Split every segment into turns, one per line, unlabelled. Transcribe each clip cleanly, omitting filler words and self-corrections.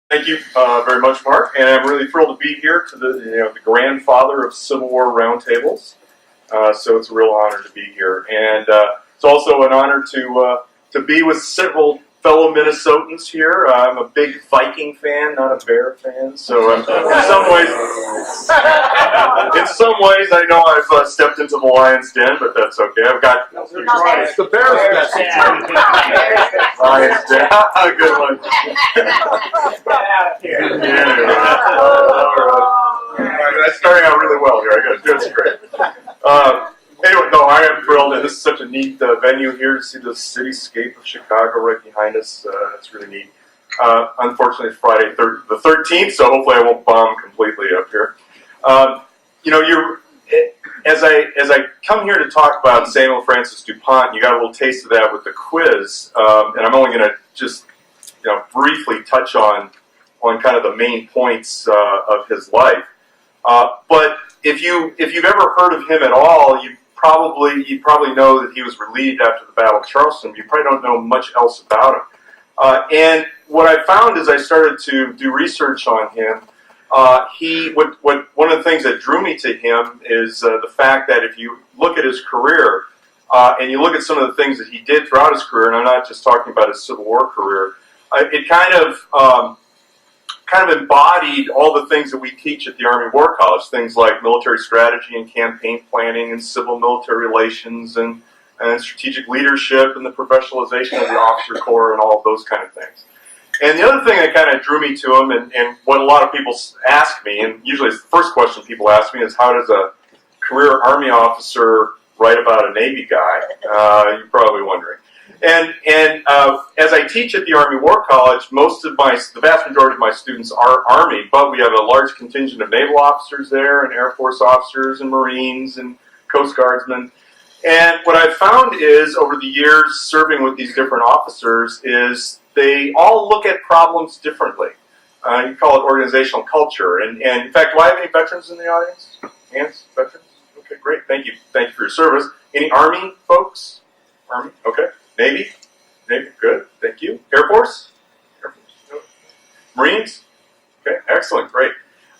Thank you very much, Mark, and I'm really thrilled to be here to the grandfather of Civil War roundtables. So it's a real honor to be here, and it's also an honor to be with several fellow Minnesotans here. I'm a big Viking fan, not a Bear fan. So in some ways, I know I've stepped into the lion's den, but that's okay. I've got
It's the Bear's den.
Lion's den. A good one. That's starting out really well here. I got to do it great. Anyway, no, I am thrilled, and this is such a neat venue here to see the cityscape of Chicago right behind us. It's really neat. Unfortunately, it's Friday the 13th, so hopefully I won't bomb completely up here. As I come here to talk about Samuel Francis Dupont, you got a little taste of that with the quiz, and I'm only going to just briefly touch on kind of the main points of his life. But if you've ever heard of him at all, you probably know that he was relieved after the Battle of Charleston. You probably don't know much else about him. And what I found as I started to do research on him, one of the things that drew me to him is the fact that if you look at his career and you look at some of the things that he did throughout his career, and I'm not just talking about his Civil War career, it kind of embodied all the things that we teach at the Army War College, things like military strategy and campaign planning and civil-military relations and strategic leadership and the professionalization of the officer corps and all of those kind of things. And the other thing that kind of drew me to him, and what a lot of people ask me, and usually it's the first question people ask me, is how does a career Army officer write about a Navy guy? You're probably wondering. And as I teach at the Army War College, the vast majority of my students are Army, but we have a large contingent of naval officers there, and Air Force officers, and Marines, and Coast Guardsmen. And what I've found is, over the years serving with these different officers, is they all look at problems differently. You call it organizational culture. And in fact, do I have any veterans in the audience? Hands? Veterans? Okay, great. Thank you. Thank you for your service. Any Army folks? Army? Okay. Navy? Navy, good, thank you. Air Force? Air Force? No. Marines? Okay, excellent, great.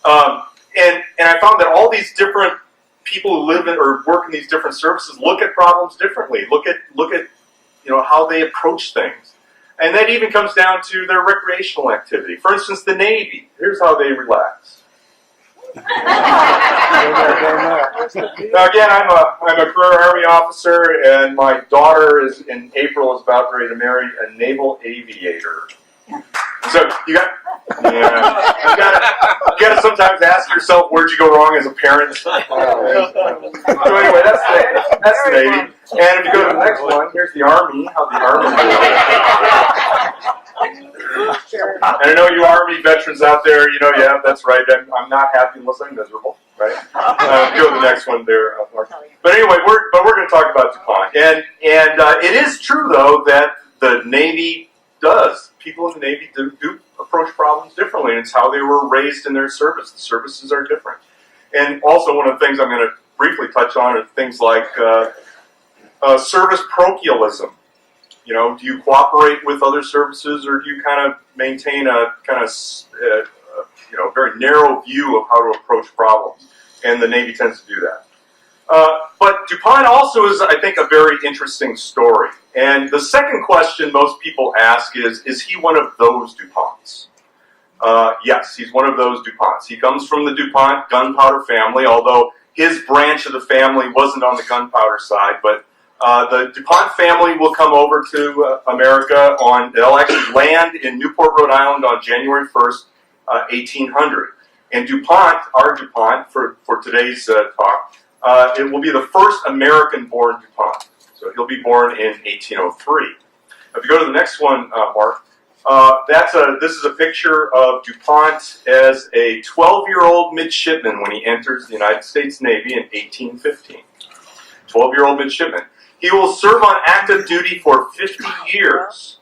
And I found that all these different people who live in or work in these different services look at problems differently. Look at how they approach things. And that even comes down to their recreational activity. For instance, the Navy. Here's how they relax. Now again, I'm a career Army officer, and my daughter is about ready to marry a naval aviator. So you got to sometimes ask yourself, where'd you go wrong as a parent? So anyway, that's the Navy. And if you go to the next one, here's the Army. How the Army goes. And I know you Army veterans out there, yeah, that's right. I'm not happy unless I'm miserable, right? Go to the next one there, Mark. But anyway, we're going to talk about Dupont, and it is true though that the Navy people in the Navy do approach problems differently, and it's how they were raised in their service. The services are different, and also one of the things I'm going to briefly touch on are things like service parochialism. Do you cooperate with other services, or do you kind of maintain a very narrow view of how to approach problems? And the Navy tends to do that. But Dupont also is, I think, a very interesting story. And the second question most people ask is he one of those Duponts? Yes, he's one of those Duponts. He comes from the Dupont gunpowder family, although his branch of the family wasn't on the gunpowder side, but the Dupont family will come over to America they'll actually land in Newport, Rhode Island on January 1st, 1800. And Dupont, our Dupont, for today's talk, it will be the first American-born Dupont. So he'll be born in 1803. If you go to the next one, Mark, this is a picture of Dupont as a 12-year-old midshipman when he enters the United States Navy in 1815. 12-year-old midshipman. He will serve on active duty for 50 years.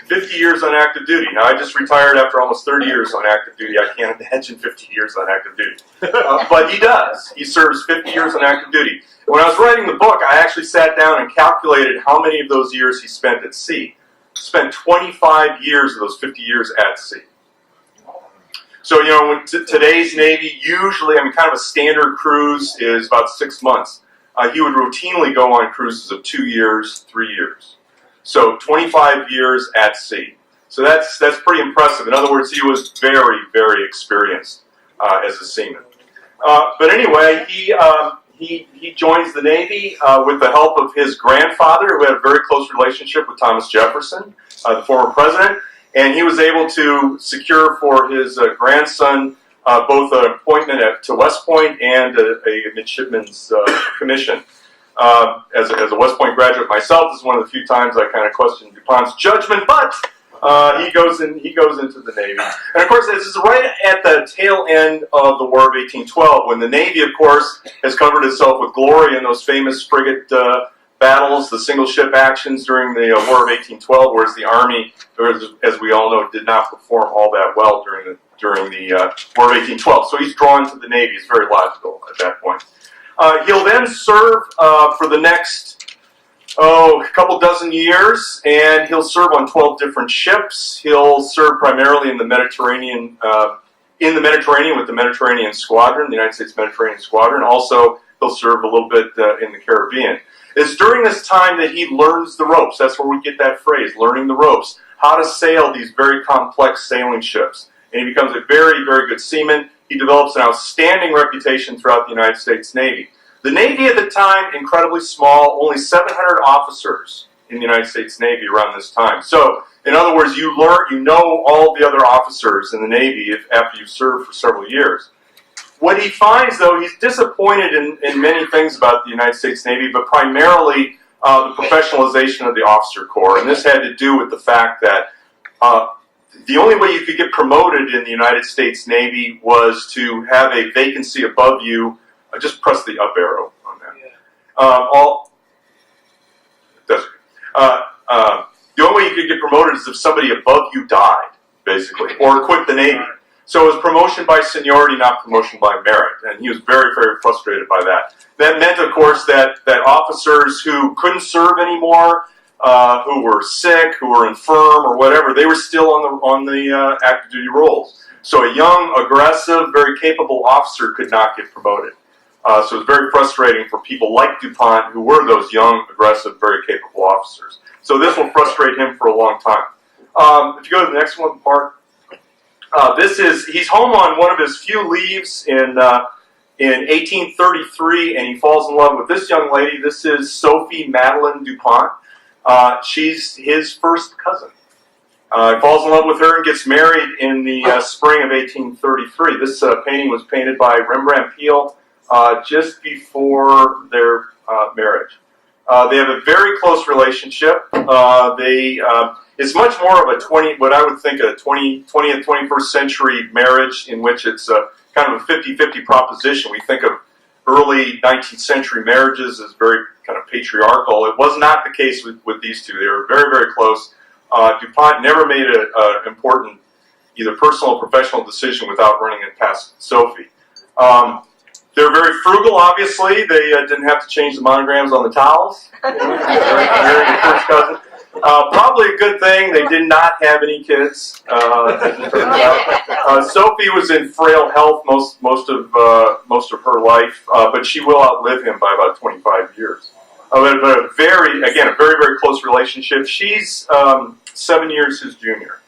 50 years on active duty. Now, I just retired after almost 30 years on active duty. I can't imagine 50 years on active duty. But he does. He serves 50 years on active duty. When I was writing the book, I actually sat down and calculated how many of those years he spent at sea. He spent 25 years of those 50 years at sea. So, you know, today's Navy, usually, I mean, kind of a standard cruise is about 6 months. He would routinely go on cruises of 2 years, 3 years. So 25 years at sea. So that's pretty impressive. In other words, he was very, very experienced as a seaman. But anyway, he joins the Navy with the help of his grandfather, who had a very close relationship with Thomas Jefferson, the former president. And he was able to secure for his grandson both an appointment to West Point and a midshipman's commission. As a West Point graduate myself, this is one of the few times I kind of question DuPont's judgment, but he goes into the Navy. And of course, this is right at the tail end of the War of 1812, when the Navy, of course, has covered itself with glory in those famous frigate battles, the single ship actions during the War of 1812, whereas the Army, as we all know, did not perform all that well during the War of 1812. So he's drawn to the Navy. It's very logical at that point. He'll then serve for the next couple dozen years, and he'll serve on 12 different ships. He'll serve primarily in the Mediterranean, with the Mediterranean Squadron, the United States Mediterranean Squadron. Also, he'll serve a little bit in the Caribbean. It's during this time that he learns the ropes. That's where we get that phrase, learning the ropes. How to sail these very complex sailing ships. And he becomes a very, very good seaman. He develops an outstanding reputation throughout the United States Navy. The Navy at the time, incredibly small, only 700 officers in the United States Navy around this time. So, in other words, you know all the other officers in the Navy after you've served for several years. What he finds, though, he's disappointed in many things about the United States Navy, but primarily the professionalization of the officer corps. And this had to do with the fact that the only way you could get promoted in the United States Navy was to have a vacancy above you. Just press the up arrow on that. The only way you could get promoted is if somebody above you died, basically, or quit the Navy. So it was promotion by seniority, not promotion by merit, and he was very, very frustrated by that. That meant, of course, that officers who couldn't serve anymore, who were sick, who were infirm, or whatever, they were still on the active duty rolls. So a young, aggressive, very capable officer could not get promoted. So it was very frustrating for people like DuPont, who were those young, aggressive, very capable officers. So this will frustrate him for a long time. If you go to the next one, Mark. He's home on one of his few leaves in 1833, and he falls in love with this young lady. This is Sophie Madeline DuPont. She's his first cousin. He falls in love with her and gets married in the spring of 1833. This painting was painted by Rembrandt Peale just before their marriage. They have a very close relationship. It's much more of what I would think a 20th, 21st century marriage, in which it's kind of a 50-50 proposition. We think of early 19th century marriages as very kind of patriarchal. It was not the case with these two. They were very, very close. DuPont never made an important either personal or professional decision without running it past Sophie. They're very frugal, obviously. They didn't have to change the monograms on the towels. Marrying your first cousin. Probably a good thing. They did not have any kids, as it turns out. Sophie was in frail health most of her life, but she will outlive him by about 25 years. But a very, very close relationship. She's 7 years his junior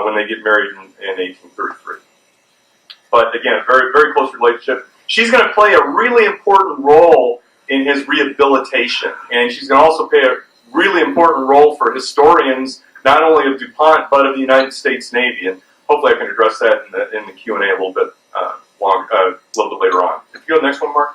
when they get married in 1833. But again, very, very close relationship. She's going to play a really important role in his rehabilitation, and she's going to also play a really important role for historians, not only of DuPont, but of the United States Navy. And hopefully I can address that in the Q&A a little bit later on. If you go to the next one, Mark.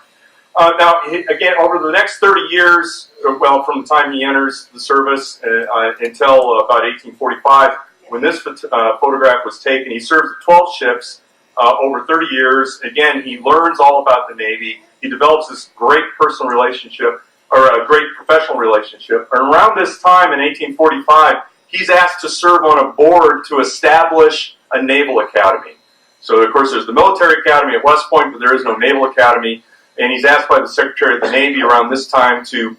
Now, again, over the next 30 years, well, from the time he enters the service until about 1845, when this photograph was taken, he serves at 12 ships over 30 years. Again, he learns all about the Navy. He develops this great personal relationship, or a great professional relationship. And around this time in 1845, he's asked to serve on a board to establish a Naval Academy. So, of course, there's the Military Academy at West Point, but there is no Naval Academy. And he's asked by the Secretary of the Navy around this time to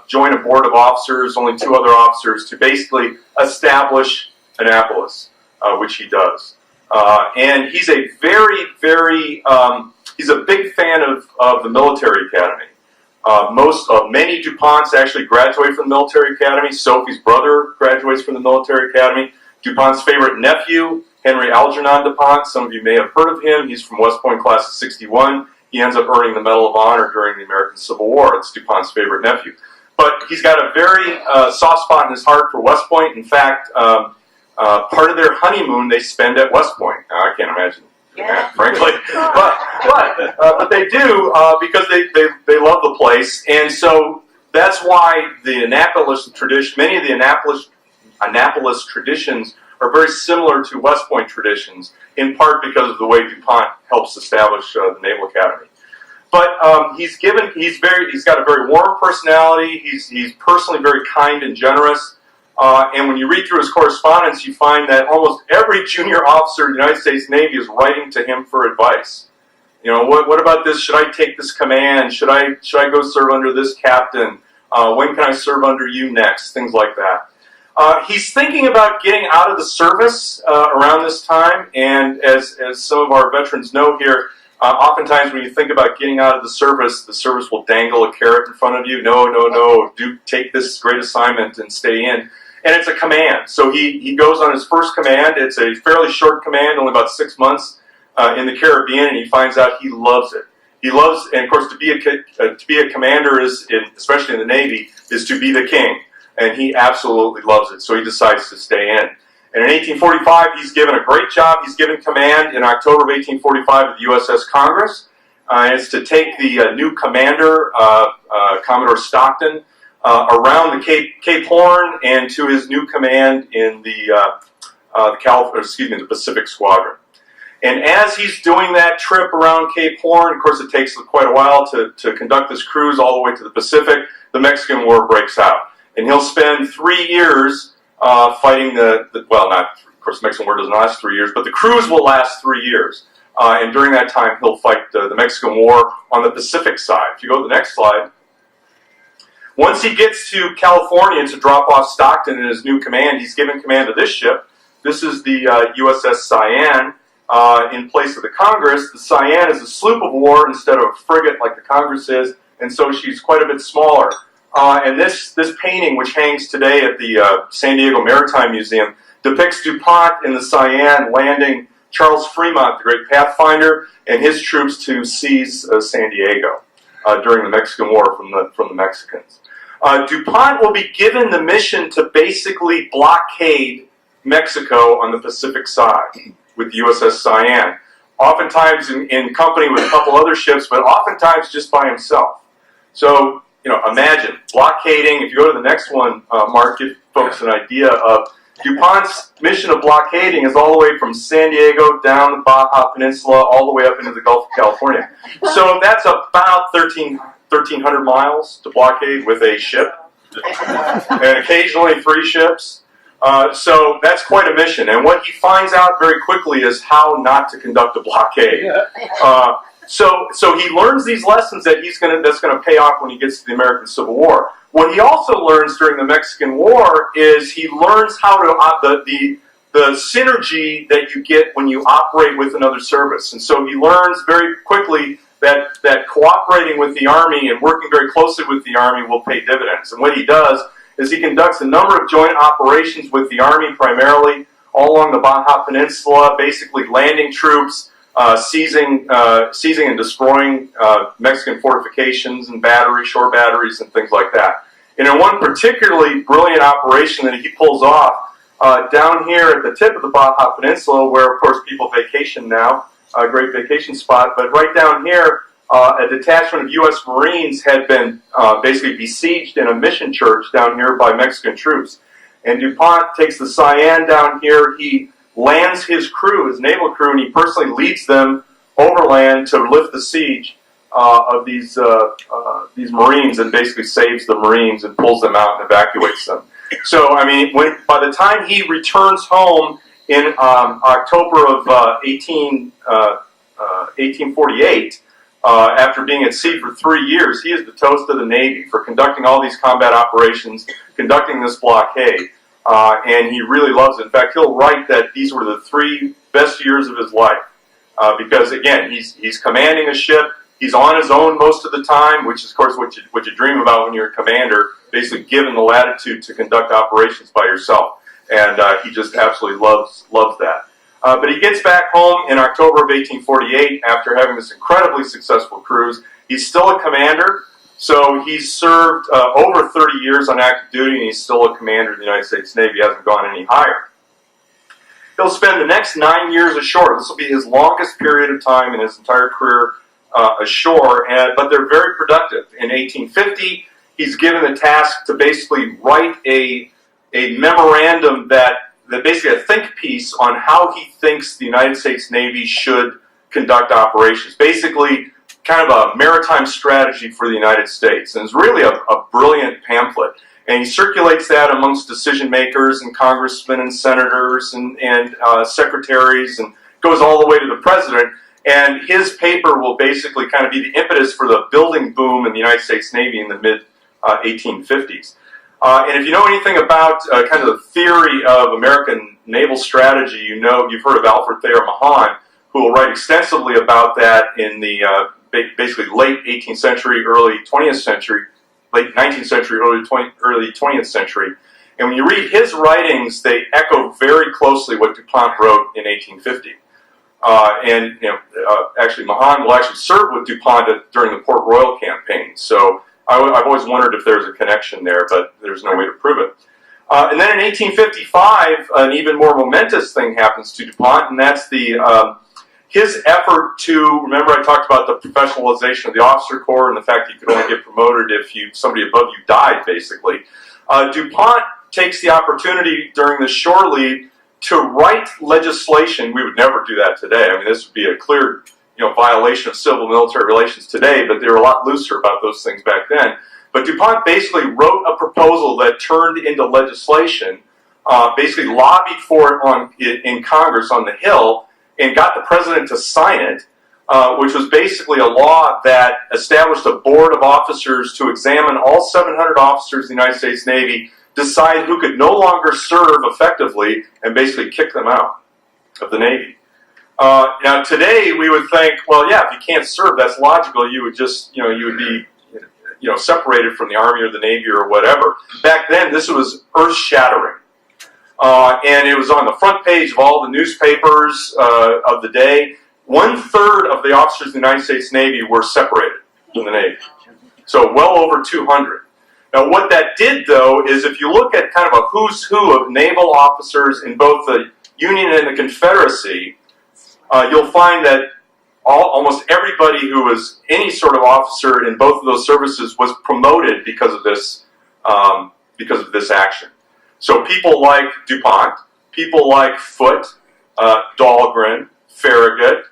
join a board of officers, only 2 other officers, to basically establish Annapolis, which he does. And he's a he's a big fan of the military academy. Many DuPonts actually graduate from the military academy. Sophie's brother graduates from the military academy. DuPont's favorite nephew, Henry Algernon DuPont, some of you may have heard of him. He's from West Point class of 61. He ends up earning the Medal of Honor during the American Civil War. It's DuPont's favorite nephew. But he's got a very soft spot in his heart for West Point. In fact, part of their honeymoon they spend at West Point. Now, I can't imagine that, frankly. But they do because they love the place. And so that's why the Annapolis tradition, many of the Annapolis traditions are very similar to West Point traditions, in part because of the way DuPont helps establish the Naval Academy. But he's got a very warm personality. He's personally very kind and generous. And when you read through his correspondence, you find that almost every junior officer in the United States Navy is writing to him for advice. You know, what about this? Should I take this command? Should I go serve under this captain? When can I serve under you next? Things like that. He's thinking about getting out of the service around this time, and as some of our veterans know here, oftentimes when you think about getting out of the service will dangle a carrot in front of you. No, take this great assignment and stay in. And it's a command. So he goes on his first command. It's a fairly short command, only about 6 months in the Caribbean, and he finds out he loves it. He loves, and of course, to be a commander especially in the Navy, is to be the king. And he absolutely loves it, so he decides to stay in. And in 1845, he's given a great job. He's given command in October of 1845 of the USS Congress. It's to take the new commander, Commodore Stockton, around the Cape Horn and to his new command in the Pacific Squadron. And as he's doing that trip around Cape Horn, of course, it takes quite a while to conduct this cruise all the way to the Pacific. The Mexican War breaks out. And he'll spend 3 years fighting of course, the Mexican War doesn't last 3 years, but the cruise will last 3 years. And during that time, he'll fight the Mexican War on the Pacific side. If you go to the next slide. Once he gets to California to drop off Stockton in his new command, he's given command of this ship. This is the USS Cyan in place of the Congress. The Cyan is a sloop of war instead of a frigate like the Congress is, and so she's quite a bit smaller. And this painting, which hangs today at the San Diego Maritime Museum, depicts DuPont in the Cyan landing Charles Fremont, the great pathfinder, and his troops to seize San Diego during the Mexican War from the Mexicans. DuPont will be given the mission to basically blockade Mexico on the Pacific side with the USS Cyan, oftentimes in company with a couple other ships, but oftentimes just by himself. So, imagine blockading. If you go to the next one, Mark, give folks an idea of DuPont's mission of blockading is all the way from San Diego down the Baja Peninsula, all the way up into the Gulf of California. So that's about 1,300 miles to blockade with a ship, and occasionally 3 ships. So that's quite a mission. And what he finds out very quickly is how not to conduct a blockade. So he learns these lessons that's going to pay off when he gets to the American Civil War. What he also learns during the Mexican War is he learns how to the synergy that you get when you operate with another service. And so he learns very quickly that cooperating with the Army and working very closely with the Army will pay dividends. And what he does is he conducts a number of joint operations with the Army, primarily all along the Baja Peninsula, basically landing troops, seizing and destroying Mexican fortifications and shore batteries and things like that. And in one particularly brilliant operation that he pulls off down here at the tip of the Baja Peninsula, where of course people vacation now, a great vacation spot, but right down here, a detachment of U.S. Marines had been basically besieged in a mission church down here by Mexican troops. And DuPont takes the Cyan down here, he lands his crew, his naval crew, and he personally leads them overland to lift the siege of these Marines, and basically saves the Marines and pulls them out and evacuates them. So, I mean, by the time he returns home in October of 1848, after being at sea for 3 years, he is the toast of the Navy for conducting all these combat operations, conducting this blockade. And he really loves it. In fact, he'll write that these were the 3 best years of his life because, again, he's commanding a ship. He's on his own most of the time, which is, of course, what you dream about when you're a commander, basically given the latitude to conduct operations by yourself. And he just absolutely loves that. But he gets back home in October of 1848 after having this incredibly successful cruise. He's still a commander, so he's served over 30 years on active duty, and he's still a commander of the United States Navy. He hasn't gone any higher. He'll spend the next 9 years ashore. This will be his longest period of time in his entire career ashore, but they're very productive. In 1850, he's given the task to basically write a memorandum that basically a think piece on how he thinks the United States Navy should conduct operations. Basically, kind of a maritime strategy for the United States. And it's really a brilliant pamphlet. And he circulates that amongst decision makers and congressmen and senators and secretaries, and goes all the way to the president. And his paper will basically kind of be the impetus for the building boom in the United States Navy in the mid-1850s. And if you know anything about kind of the theory of American naval strategy, you've heard of Alfred Thayer Mahan, who will write extensively about that in the basically late 18th century, early 20th century, late 19th century, early 20th century. And when you read his writings, they echo very closely what Dupont wrote in 1850. Actually, Mahan will actually serve with Dupont during the Port Royal campaign. So I've always wondered if there's a connection there, but there's no way to prove it. And then in 1855, an even more momentous thing happens to Dupont, and that's his effort to, remember I talked about the professionalization of the officer corps and the fact that you could only get promoted if somebody above you died, basically. Dupont takes the opportunity during the shore leave to write legislation. We would never do that today. I mean, this would be a clear violation of civil-military relations today, but they were a lot looser about those things back then. But Dupont basically wrote a proposal that turned into legislation, basically lobbied for it in Congress on the Hill, and got the president to sign it, which was basically a law that established a board of officers to examine all 700 officers in the United States Navy, decide who could no longer serve effectively, and basically kick them out of the Navy. Now today we would think, well, yeah, if you can't serve, that's logical. You would just, you would be, separated from the Army or the Navy or whatever. Back then, this was earth-shattering, and it was on the front page of all the newspapers of the day. 1/3 of the officers of the United States Navy were separated from the Navy, so well over 200. Now, what that did, though, is if you look at kind of a who's who of naval officers in both the Union and the Confederacy, you'll find that almost everybody who was any sort of officer in both of those services was promoted because of this action. So people like Dupont, people like Foote, Dahlgren, Farragut,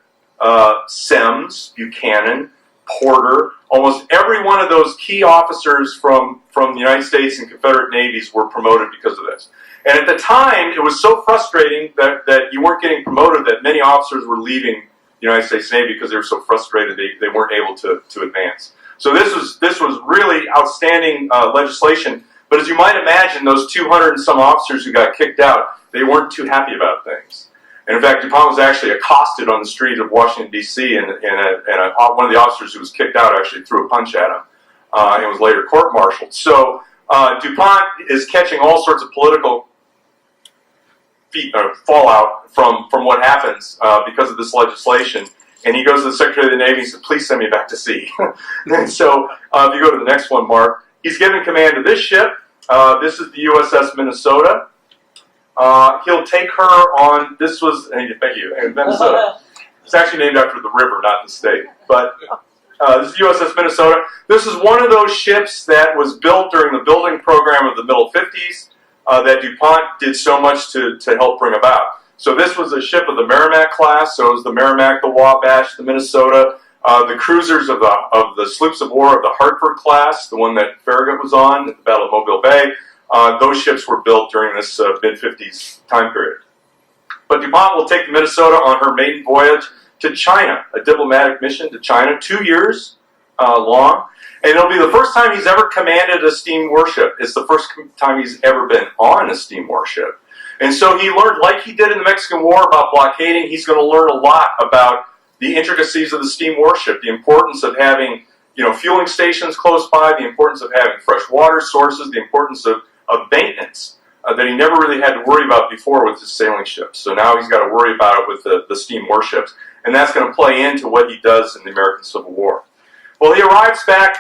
Semmes, Buchanan, Porter, almost every one of those key officers from the United States and Confederate navies were promoted because of this. And at the time, it was so frustrating that you weren't getting promoted that many officers were leaving the United States Navy because they were so frustrated they weren't able to advance. So this was really outstanding legislation. But as you might imagine, those 200 and some officers who got kicked out, they weren't too happy about things. And in fact, Dupont was actually accosted on the street of Washington, D.C., and one of the officers who was kicked out actually threw a punch at him and was later court-martialed. So Dupont is catching all sorts of political fallout from what happens because of this legislation. And he goes to the Secretary of the Navy and says, please send me back to sea. And so if you go to the next one, Mark, he's given command of this ship. This is the USS Minnesota. He'll take her on, thank you, Minnesota. It's actually named after the river, not the state. But this is USS Minnesota. This is one of those ships that was built during the building program of the middle 50s that Dupont did so much to help bring about. So this was a ship of the Merrimack class. So it was the Merrimack, the Wabash, the Minnesota, the cruisers of the sloops of war of the Hartford class, the one that Farragut was on at the Battle of Mobile Bay. Those ships were built during this mid-50s time period. But Dupont will take the Minnesota on her maiden voyage to China, a diplomatic mission to China, 2 years long. And it'll be the first time he's ever commanded a steam warship. It's the first time he's ever been on a steam warship. And so he learned, like he did in the Mexican War about blockading, he's going to learn a lot about the intricacies of the steam warship, the importance of having fueling stations close by, the importance of having fresh water sources, the importance of maintenance that he never really had to worry about before with his sailing ships. So now he's got to worry about it with the steam warships. And that's going to play into what he does in the American Civil War. Well, he arrives back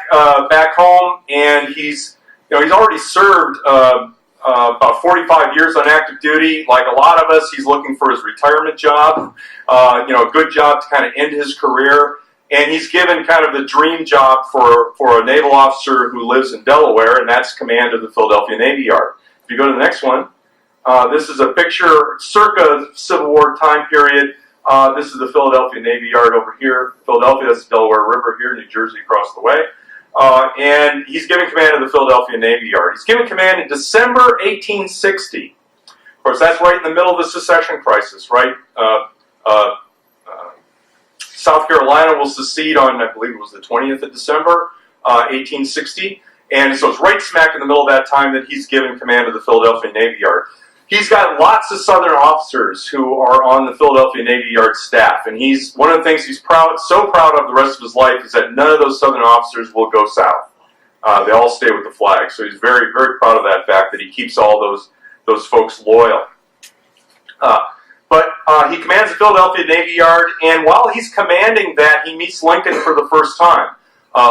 home, and he's already served about 45 years on active duty. Like a lot of us, he's looking for his retirement job, a good job to kind of end his career. And he's given kind of the dream job for a naval officer who lives in Delaware, and that's command of the Philadelphia Navy Yard. If you go to the next one, this is a picture circa Civil War time period. This is the Philadelphia Navy Yard over here. Philadelphia, that's the Delaware River here, New Jersey across the way. And he's given command of the Philadelphia Navy Yard. He's given command in December 1860. Of course, that's right in the middle of the secession crisis, right? South Carolina will secede on, I believe it was the 20th of December, 1860. And so it's right smack in the middle of that time that he's given command of the Philadelphia Navy Yard. He's got lots of Southern officers who are on the Philadelphia Navy Yard staff. And one of the things he's so proud of the rest of his life is that none of those Southern officers will go south. They all stay with the flag. So he's very, very proud of that fact that he keeps all those folks loyal. But he commands the Philadelphia Navy Yard, and while he's commanding that, he meets Lincoln for the first time.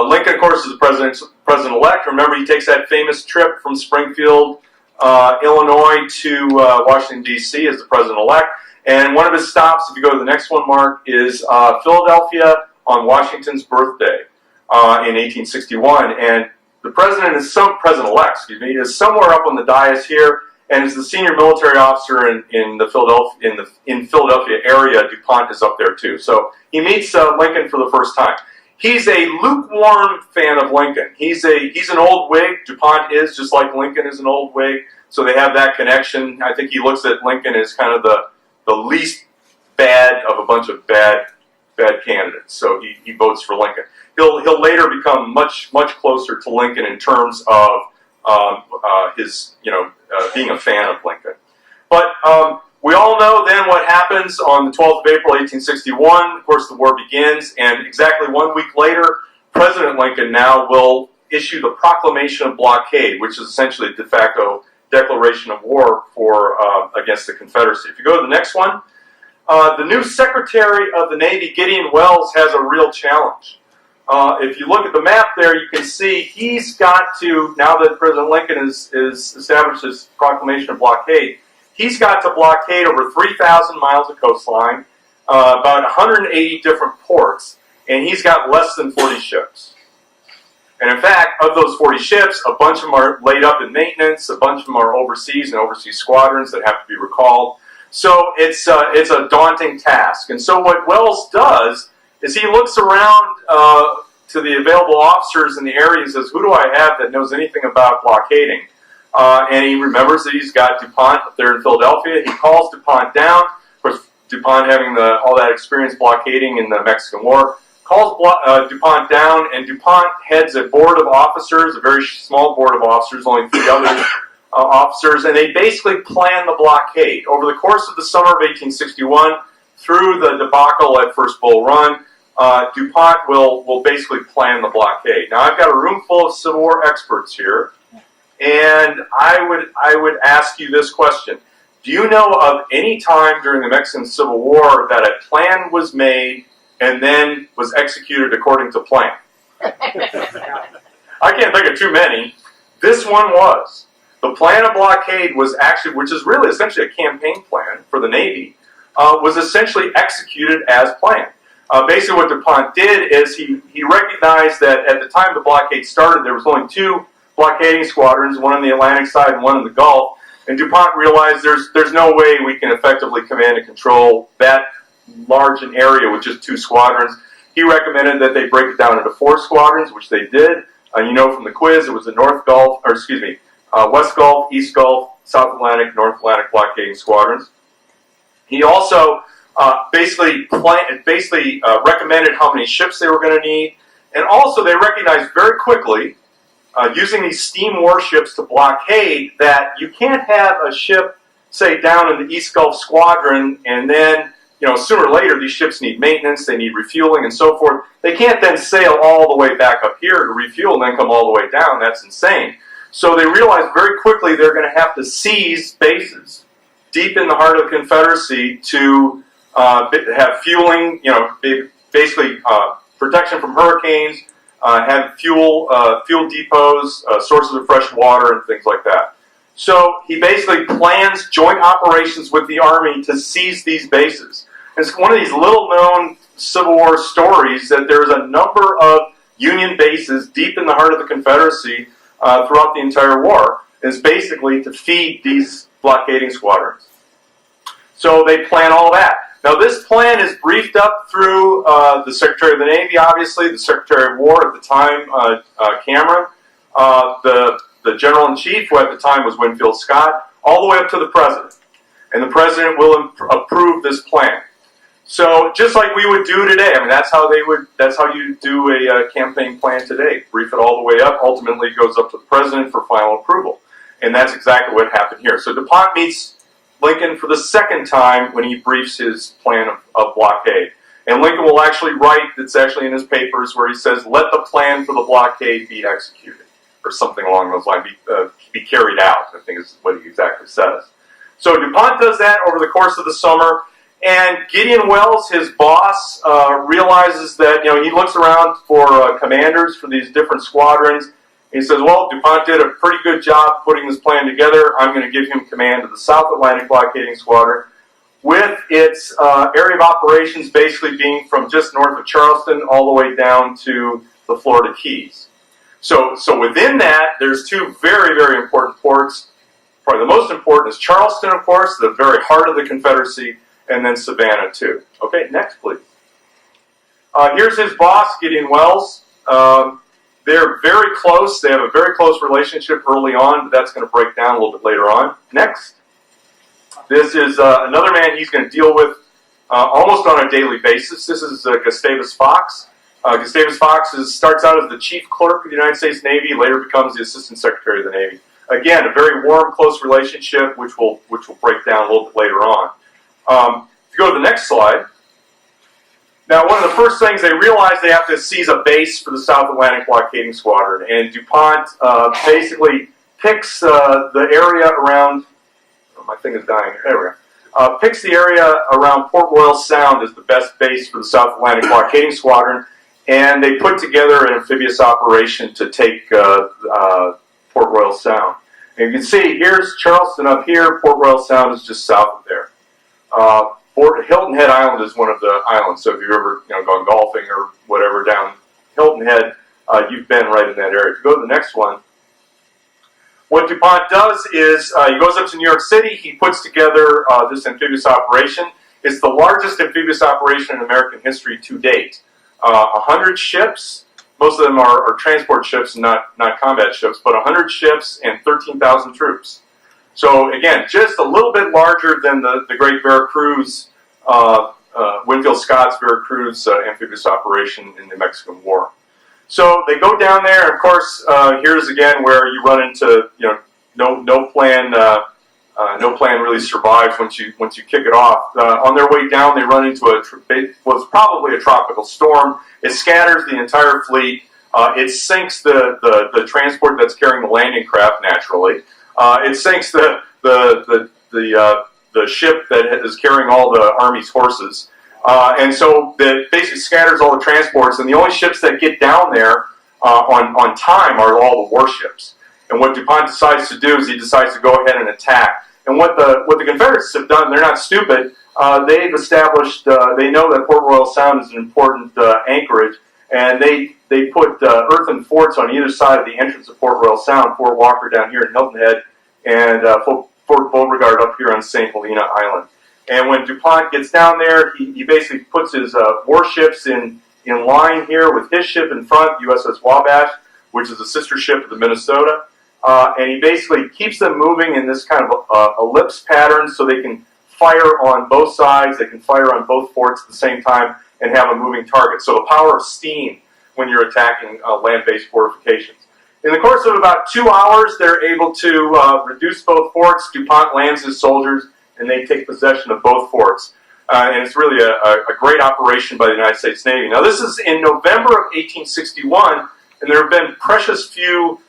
Lincoln, of course, is the president-elect. Remember, he takes that famous trip from Springfield, Illinois to Washington, D.C. as the president-elect. And one of his stops, if you go to the next one, Mark, is Philadelphia on Washington's birthday in 1861. And the president is president-elect, is somewhere up on the dais here. And as the senior military officer in the Philadelphia area, Dupont is up there too. So he meets Lincoln for the first time. He's a lukewarm fan of Lincoln. He's an old Whig. Dupont is, just like Lincoln is an old Whig. So they have that connection. I think he looks at Lincoln as kind of the least bad of a bunch of bad candidates. So he votes for Lincoln. He'll later become much closer to Lincoln in terms of his being a fan of Lincoln. But we all know then what happens on the 12th of April, 1861. Of course, the war begins, and exactly 1 week later, President Lincoln now will issue the Proclamation of Blockade, which is essentially a de facto declaration of war against the Confederacy. If you go to the next one, the new Secretary of the Navy, Gideon Welles, has a real challenge. If you look at the map there, you can see he's got to, now that President Lincoln has established his proclamation of blockade, he's got to blockade over 3,000 miles of coastline, about 180 different ports, and he's got less than 40 ships. And in fact, of those 40 ships, a bunch of them are laid up in maintenance, a bunch of them are overseas and overseas squadrons that have to be recalled. So it's a daunting task. And so what Welles does is he looks around to the available officers in the area and says, who do I have that knows anything about blockading? And he remembers that he's got Dupont up there in Philadelphia. He calls Dupont down. Of course, Dupont having all that experience blockading in the Mexican War, calls Dupont down, and Dupont heads a board of officers, a very small board of officers, only 3 other officers, and they basically plan the blockade. Over the course of the summer of 1861, through the debacle at First Bull Run, Dupont will basically plan the blockade. Now, I've got a room full of Civil War experts here, and I would ask you this question. Do you know of any time during the Mexican Civil War that a plan was made and then was executed according to plan? I can't think of too many. This one was. The plan of blockade was actually, which is really essentially a campaign plan for the Navy, was essentially executed as planned. Basically what Dupont did is he recognized that at the time the blockade started, there was only 2 blockading squadrons, one on the Atlantic side and one in the Gulf, and Dupont realized there's no way we can effectively command and control that large an area with just 2 squadrons. He recommended that they break it down into 4 squadrons, which they did. You know from the quiz, it was the West Gulf, East Gulf, South Atlantic, North Atlantic blockading squadrons. He also basically recommended how many ships they were going to need, and also they recognized very quickly, using these steam warships to blockade, that you can't have a ship say, down in the East Gulf Squadron, and then, sooner or later, these ships need maintenance, they need refueling, and so forth. They can't then sail all the way back up here to refuel and then come all the way down. That's insane. So they realized very quickly they're going to have to seize bases deep in the heart of the Confederacy to have fueling, basically protection from hurricanes, have fuel depots, sources of fresh water, and things like that. So he basically plans joint operations with the Army to seize these bases. It's one of these little-known Civil War stories that there's a number of Union bases deep in the heart of the Confederacy throughout the entire war. Is basically to feed these blockading squadrons. So they plan all that. Now this plan is briefed up through the Secretary of the Navy, obviously, the Secretary of War at the time, Cameron, the General-in-Chief, who at the time was Winfield Scott, all the way up to the President. And the President will approve this plan. So just like we would do today, that's how you do a campaign plan today. Brief it all the way up, ultimately it goes up to the President for final approval. And that's exactly what happened here. So Dupont meets Lincoln for the second time when he briefs his plan of blockade. And Lincoln will actually write, it's actually in his papers, where he says, let the plan for the blockade be executed, or something along those lines, be carried out, I think is what he exactly says. So Dupont does that over the course of the summer, and Gideon Welles, his boss, realizes that, he looks around for commanders for these different squadrons. He says, well, Dupont did a pretty good job putting this plan together. I'm going to give him command of the South Atlantic Blockading Squadron, with its area of operations basically being from just north of Charleston all the way down to the Florida Keys. So within that, there's two very, very important ports. Probably the most important is Charleston, of course, the very heart of the Confederacy, and then Savannah, too. Okay, next, please. Here's his boss, Gideon Welles. They're very close. They have a very close relationship early on, but that's going to break down a little bit later on. Next. This is another man he's going to deal with almost on a daily basis. This is Gustavus Fox. Gustavus Fox starts out as the chief clerk of the United States Navy, later becomes the assistant secretary of the Navy. Again, a very warm, close relationship, which will break down a little bit later on. If you go to the next slide. Now, one of the first things they realize, they have to seize a base for the South Atlantic Blockading Squadron, and Dupont basically picks the area around. Oh, my thing is dying. There we go. Picks the area around Port Royal Sound as the best base for the South Atlantic Blockading Squadron, and they put together an amphibious operation to take Port Royal Sound. And you can see here's Charleston up here. Port Royal Sound is just south of there. Hilton Head Island is one of the islands, so if you've ever gone golfing or whatever down Hilton Head, you've been right in that area. If you go to the next one, what Dupont does is he goes up to New York City, he puts together this amphibious operation. It's the largest amphibious operation in American history to date. 100 ships, most of them are transport ships, not combat ships, but 100 ships and 13,000 troops. So again, just a little bit larger than the Great Veracruz, Winfield Scott's Veracruz amphibious operation in the Mexican War. So they go down there, and of course, here's again where you run into no plan really survives once you kick it off. On their way down, they run into was probably a tropical storm. It scatters the entire fleet. It sinks the transport that's carrying the landing craft naturally. It sinks the ship that is carrying all the Army's horses. And so that basically scatters all the transports, and the only ships that get down there on time are all the warships. And what Dupont decides to do is he decides to go ahead and attack. And what the Confederates have done, they're not stupid. They've established, they know that Port Royal Sound is an important anchorage, and they put earthen forts on either side of the entrance of Port Royal Sound, Fort Walker down here in Hilton Head, and Fort Beauregard up here on St. Helena Island. And when Dupont gets down there, he basically puts his warships in line here with his ship in front, USS Wabash, which is a sister ship of the Minnesota. And he basically keeps them moving in this kind of ellipse pattern so they can fire on both sides, they can fire on both forts at the same time and have a moving target. So the power of steam when you're attacking land-based fortifications. In the course of about 2 hours, they're able to reduce both forts. Dupont lands his soldiers, and they take possession of both forts. And it's really a great operation by the United States Navy. Now, this is in November of 1861, and there have been precious few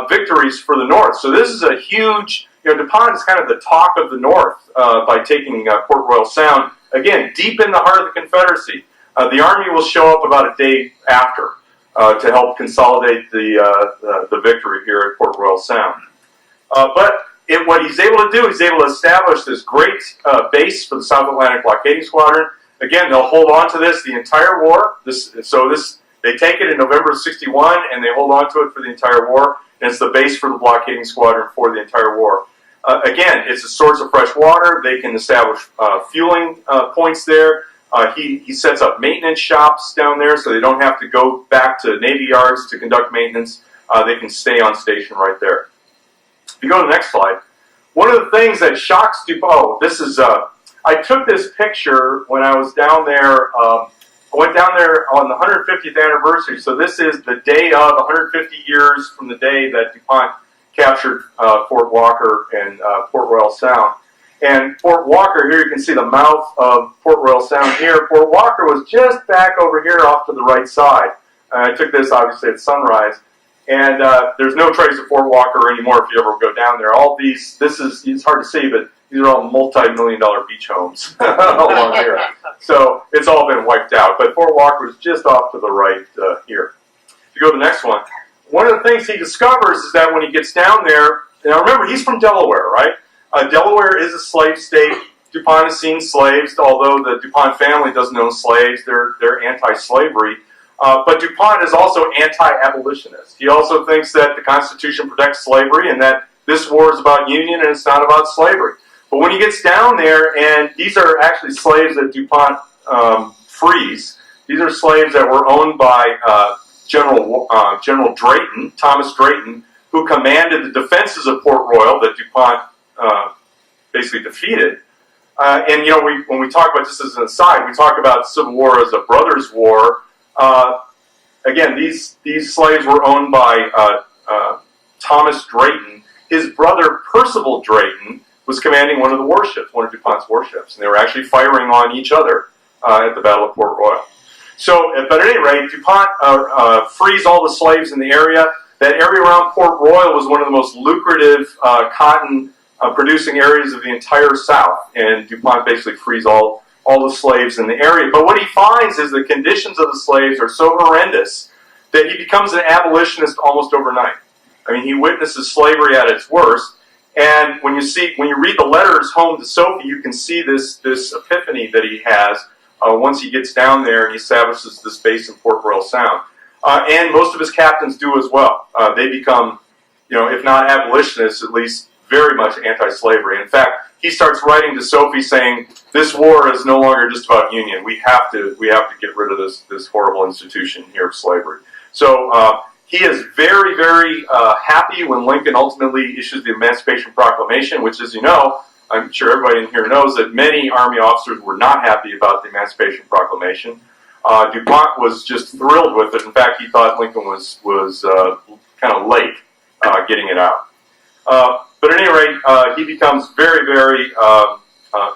victories for the North. So this is a huge, Dupont is kind of the talk of the North by taking Port Royal Sound. Again, deep in the heart of the Confederacy. The Army will show up about a day after to help consolidate the victory here at Port Royal Sound. But what he's able to do, he's able to establish this great base for the South Atlantic Blockading Squadron. Again, they'll hold on to this the entire war. They take it in November of 61, and they hold on to it for the entire war. And it's the base for the blockading squadron for the entire war. Again, it's a source of fresh water. They can establish fueling points there. He sets up maintenance shops down there, so they don't have to go back to Navy yards to conduct maintenance. They can stay on station right there. If you go to the next slide, one of the things that shocks Dupont, I took this picture when I was down there. I went down there on the 150th anniversary, so this is the day of 150 years from the day that Dupont captured Fort Walker and Port Royal Sound. And Fort Walker, here you can see the mouth of Port Royal Sound here. Fort Walker was just back over here off to the right side. I took this obviously at sunrise. And there's no trace of Fort Walker anymore if you ever go down there. All these, it's hard to see, but these are all multi-million-dollar beach homes along here. So it's all been wiped out. But Fort Walker is just off to the right here. If you go to the next one, one of the things he discovers is that when he gets down there, now remember, he's from Delaware, right? Delaware is a slave state. Dupont has seen slaves, although the Dupont family doesn't own slaves. They're anti-slavery. But Dupont is also anti-abolitionist. He also thinks that the Constitution protects slavery and that this war is about union and it's not about slavery. But when he gets down there, and these are actually slaves that Dupont frees. These are slaves that were owned by General Drayton, Thomas Drayton, who commanded the defenses of Port Royal that Dupont basically defeated. And when we talk about, just as an aside, we talk about Civil War as a brothers' war. Again, these slaves were owned by Thomas Drayton. His brother Percival Drayton was commanding one of the warships, one of Dupont's warships, and they were actually firing on each other at the Battle of Port Royal. So, but at any rate, Dupont frees all the slaves in the area. That area around Port Royal was one of the most lucrative cotton producing areas of the entire South, and Dupont basically frees all the slaves in the area. But what he finds is the conditions of the slaves are so horrendous that he becomes an abolitionist almost overnight. I mean, he witnesses slavery at its worst, and when you read the letters home to Sophie, you can see this epiphany that he has once he gets down there and he establishes this base in Port Royal Sound. And most of his captains do as well. They become, if not abolitionists, at least very much anti-slavery. In fact, he starts writing to Sophie saying, "This war is no longer just about union. We have to get rid of this horrible institution here of slavery." So he is very, very happy when Lincoln ultimately issues the Emancipation Proclamation, which, as you know, I'm sure everybody in here knows that many Army officers were not happy about the Emancipation Proclamation. Dupont was just thrilled with it. In fact, he thought Lincoln was kind of late getting it out. But at any rate, he becomes very, very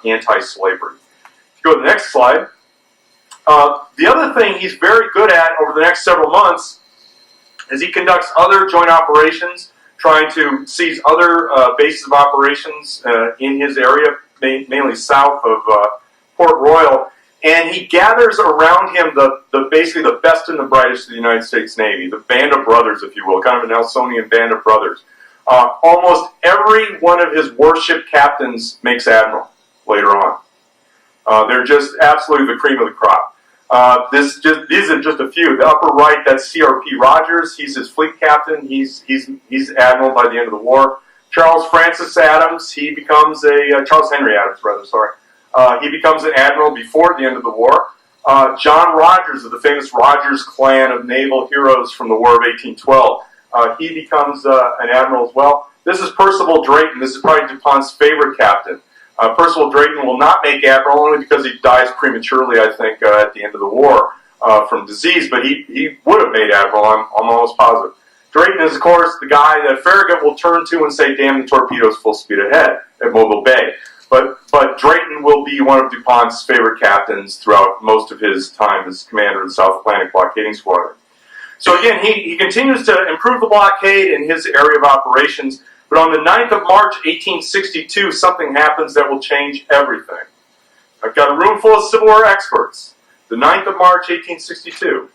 anti-slavery. If you go to the next slide, the other thing he's very good at over the next several months is he conducts other joint operations, trying to seize other bases of operations in his area, mainly south of Port Royal. And he gathers around him basically the best and the brightest of the United States Navy, the band of brothers, if you will, kind of a Nelsonian band of brothers. Almost every one of his warship captains makes admiral later on. They're just absolutely the cream of the crop. These are just a few. The upper right, that's C.R.P. Rogers. He's his fleet captain. He's admiral by the end of the war. Charles Francis Adams, he becomes Charles Henry Adams, rather, sorry. He becomes an admiral before the end of the war. John Rogers of the famous Rogers clan of naval heroes from the War of 1812. He becomes an admiral as well. This is Percival Drayton. This is probably Dupont's favorite captain. Percival Drayton will not make admiral only because he dies prematurely, I think, at the end of the war from disease, but he would have made admiral, I'm almost positive. Drayton is, of course, the guy that Farragut will turn to and say, damn the torpedoes full speed ahead at Mobile Bay. But Drayton will be one of DuPont's favorite captains throughout most of his time as commander of the South Atlantic Blockading Squadron. So again, he continues to improve the blockade in his area of operations, but on the 9th of March, 1862, something happens that will change everything. I've got a room full of Civil War experts. The 9th of March, 1862.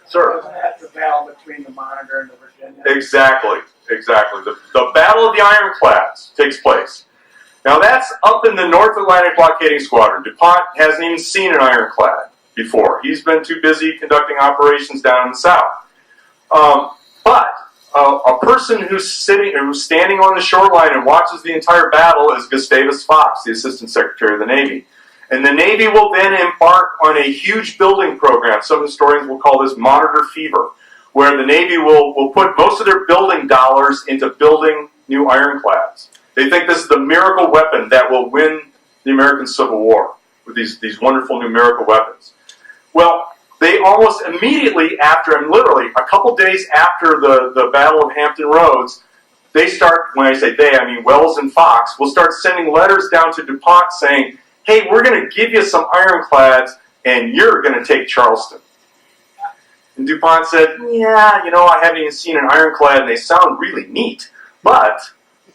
Sir?
Wasn't that the battle between the Monitor and the Virginia?
Exactly. The Battle of the Ironclads takes place. Now that's up in the North Atlantic Blockading Squadron. DuPont hasn't even seen an ironclad before. He's been too busy conducting operations down in the South. But a person who's standing on the shoreline and watches the entire battle is Gustavus Fox, the Assistant Secretary of the Navy. And the Navy will then embark on a huge building program. Some historians will call this Monitor Fever, where the Navy will put most of their building dollars into building new ironclads. They think this is the miracle weapon that will win the American Civil War, with these wonderful new miracle weapons. Well, they almost immediately after, and literally a couple days after the Battle of Hampton Roads, they start, when I say they, I mean Wells and Fox, will start sending letters down to DuPont saying, hey, we're going to give you some ironclads, and you're going to take Charleston. And DuPont said, yeah, I haven't even seen an ironclad, and they sound really neat, but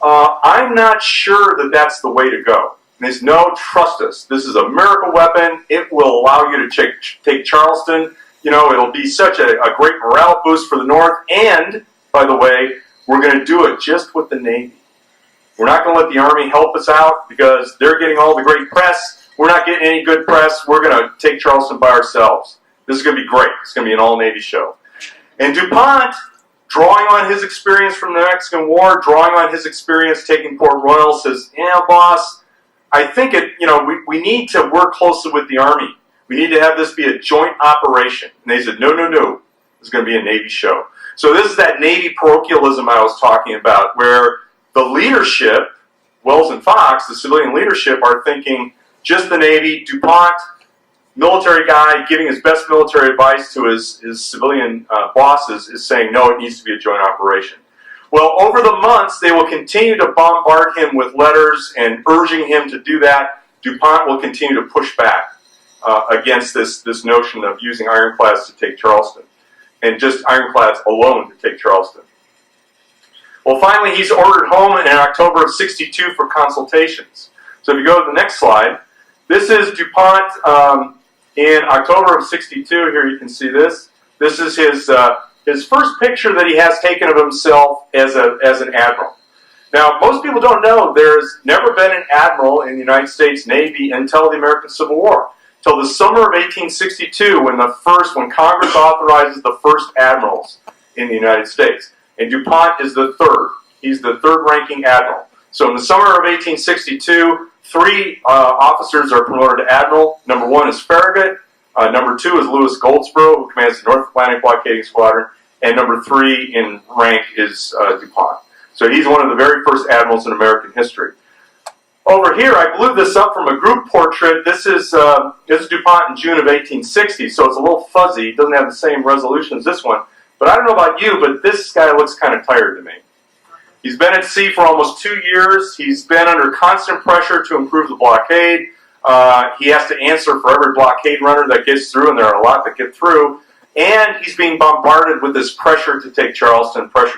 I'm not sure that that's the way to go. And they said, no, trust us. This is a miracle weapon. It will allow you to take Charleston. It'll be such a great morale boost for the North, and, by the way, we're going to do it just with the Navy. We're not going to let the Army help us out because they're getting all the great press. We're not getting any good press. We're going to take Charleston by ourselves. This is going to be great. It's going to be an all-Navy show. And DuPont, drawing on his experience from the Mexican War, drawing on his experience taking Port Royal, says, yeah, boss, I think we need to work closely with the Army. We need to have this be a joint operation. And they said, no. It's going to be a Navy show. So this is that Navy parochialism I was talking about, where the leadership, Wells and Fox, the civilian leadership, are thinking just the Navy. DuPont, military guy, giving his best military advice to his civilian bosses, is saying, no, it needs to be a joint operation. Well, over the months, they will continue to bombard him with letters and urging him to do that. DuPont will continue to push back against this notion of using ironclads to take Charleston, and just ironclads alone to take Charleston. Well, finally, he's ordered home in October of '62 for consultations. So if you go to the next slide, this is DuPont in October of '62. Here you can see this. This is his first picture that he has taken of himself as an admiral. Now, most people don't know there's never been an admiral in the United States Navy until the American Civil War, till the summer of 1862, when Congress authorizes the first admirals in the United States. And DuPont is the third. He's the third-ranking admiral. So in the summer of 1862, three officers are promoted to admiral. Number one is Farragut. Number two is Louis Goldsborough, who commands the North Atlantic Blockading Squadron. And number three in rank is DuPont. So he's one of the very first admirals in American history. Over here, I blew this up from a group portrait. This is DuPont in June of 1860, so it's a little fuzzy. It doesn't have the same resolution as this one. But I don't know about you, but this guy looks kind of tired to me. He's been at sea for almost 2 years. He's been under constant pressure to improve the blockade. He has to answer for every blockade runner that gets through, and there are a lot that get through. And he's being bombarded with this pressure to take Charleston. But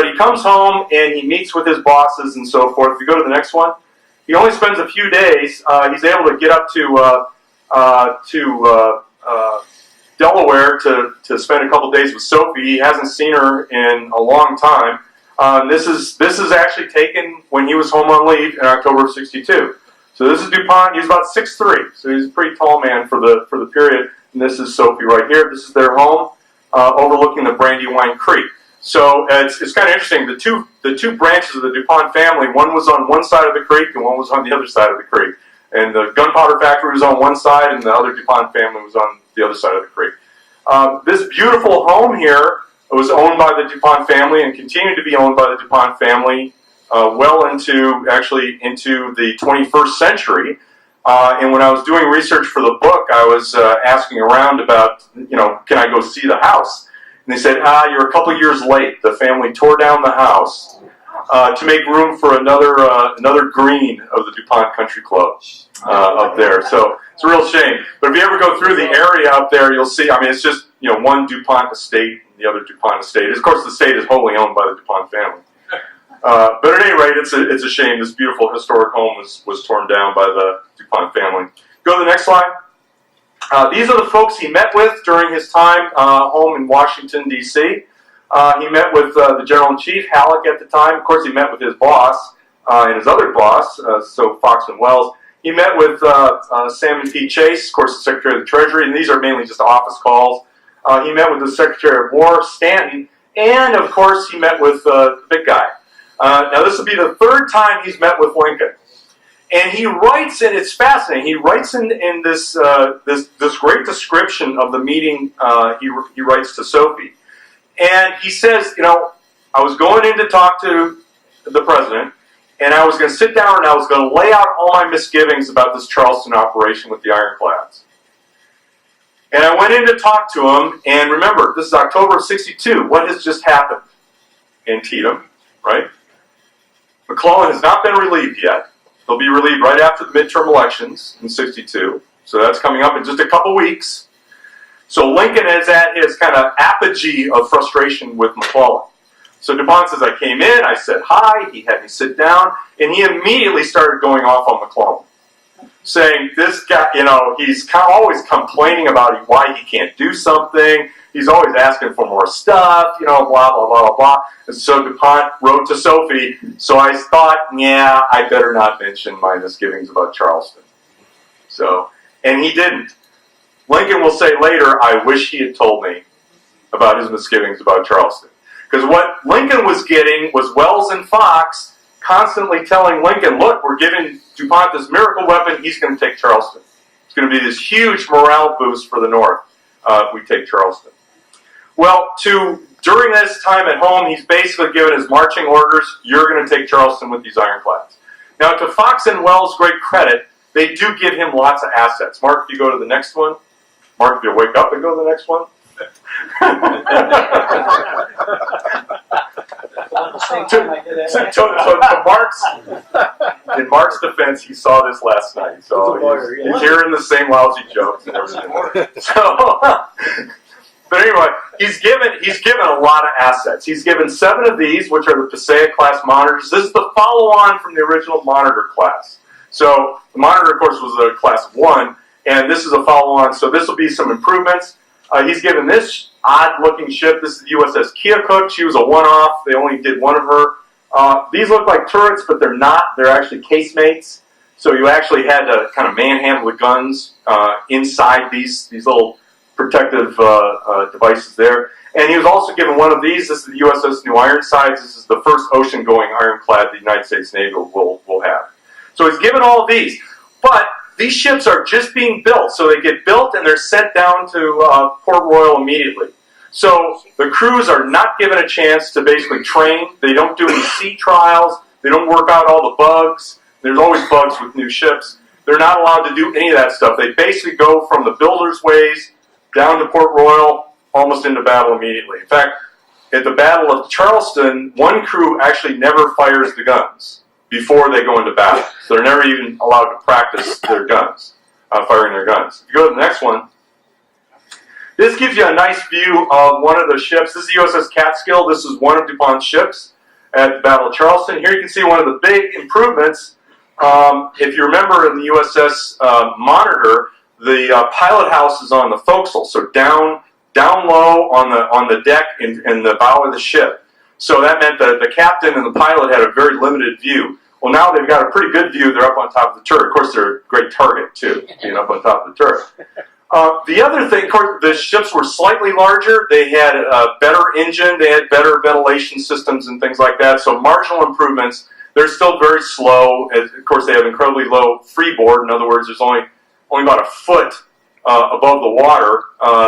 he comes home and he meets with his bosses and so forth. If you go to the next one, he only spends a few days. He's able to get up to Delaware to spend a couple days with Sophie. He hasn't seen her in a long time. This is actually taken when he was home on leave in October of '62. So this is DuPont. He's about 6'3", so he's a pretty tall man for the period. And this is Sophie right here. This is their home overlooking the Brandywine Creek. So it's kind of interesting. The two branches of the DuPont family, one was on one side of the creek and one was on the other side of the creek. And the gunpowder factory was on one side and the other DuPont family was on the other side of the creek. This beautiful home here was owned by the DuPont family and continued to be owned by the DuPont family well into the 21st century. And when I was doing research for the book, I was asking around about, can I go see the house? And they said, you're a couple years late. The family tore down the house to make room for another green of the Dupont Country Club up there. So it's a real shame. But if you ever go through the area up there, you'll see, I mean, it's just, one Dupont estate and the other Dupont estate. Of course, the estate is wholly owned by the Dupont family. But at any rate, it's a shame. This beautiful historic home was torn down by the Dupont family. Go to the next slide. These are the folks he met with during his time home in Washington, D.C. He met with the General-in-Chief, Halleck, at the time. Of course, he met with his boss and his other boss, so Fox and Wells. He met with Salmon P. Chase, of course, the Secretary of the Treasury, and these are mainly just office calls. He met with the Secretary of War, Stanton, and, of course, he met with the big guy. Now, this will be the third time he's met with Lincoln. And he writes, and it's fascinating, he writes in this great description of the meeting he writes to Sophie. And he says, I was going in to talk to the president, and I was going to sit down and I was going to lay out all my misgivings about this Charleston operation with the ironclads. And I went in to talk to him, and remember, this is October of '62. What has just happened? Antietam, right? McClellan has not been relieved yet. He'll be relieved right after the midterm elections in '62. So that's coming up in just a couple weeks. So Lincoln is at his kind of apogee of frustration with McClellan. So Dupont says, I came in, I said hi, he had me sit down, and he immediately started going off on McClellan, saying this guy, he's always complaining about why he can't do something. He's always asking for more stuff, blah, blah, blah, blah, blah. And so Dupont wrote to Sophie, so I thought, I better not mention my misgivings about Charleston. So, and he didn't. Lincoln will say later, I wish he had told me about his misgivings about Charleston. Because what Lincoln was getting was Wells and Fox constantly telling Lincoln, look, we're giving Dupont this miracle weapon, he's going to take Charleston. It's going to be this huge morale boost for the North if we take Charleston. Well, during this time at home, he's basically given his marching orders, you're going to take Charleston with these ironclads. Now, to Fox and Wells' great credit, they do give him lots of assets. Mark, if you go to the next one. Mark, if you wake up and go to the next one. In Mark's defense, he saw this last night, so he's hearing the same lousy jokes and everything. But anyway, he's given a lot of assets. He's given 7 of these, which are the Passaic class monitors. This is the follow-on from the original monitor class. So the monitor, of course, was a class of 1, and this is a follow-on. So this will be some improvements. He's given this odd-looking ship. This is the USS Keokuk. She was a one-off. They only did one of her. These look like turrets, but they're not. They're actually casemates. So you actually had to kind of manhandle the guns inside these little protective devices there. And he was also given one of these. This is the USS New Ironsides. This is the first ocean-going ironclad the United States Navy will have. So he's given all of these. But these ships are just being built. So they get built and they're sent down to Port Royal immediately. So the crews are not given a chance to basically train. They don't do any sea trials. They don't work out all the bugs. There's always bugs with new ships. They're not allowed to do any of that stuff. They basically go from the builder's ways down to Port Royal, almost into battle immediately. In fact, at the Battle of Charleston, one crew actually never fires the guns before they go into battle. So they're never even allowed to practice their guns, firing their guns. If you go to the next one, this gives you a nice view of one of the ships. This is the USS Catskill. This is one of Dupont's ships at the Battle of Charleston. Here you can see one of the big improvements. If you remember in the USS Monitor, the pilot house is on the forecastle, so down low on the deck in the bow of the ship. So that meant that the captain and the pilot had a very limited view. Well, now they've got a pretty good view. They're up on top of the turret. Of course, they're a great target, too, being up on top of the turret. The other thing, of course, the ships were slightly larger. They had a better engine. They had better ventilation systems and things like that. So marginal improvements. They're still very slow. Of course, they have incredibly low freeboard. In other words, there's only about a foot above the water,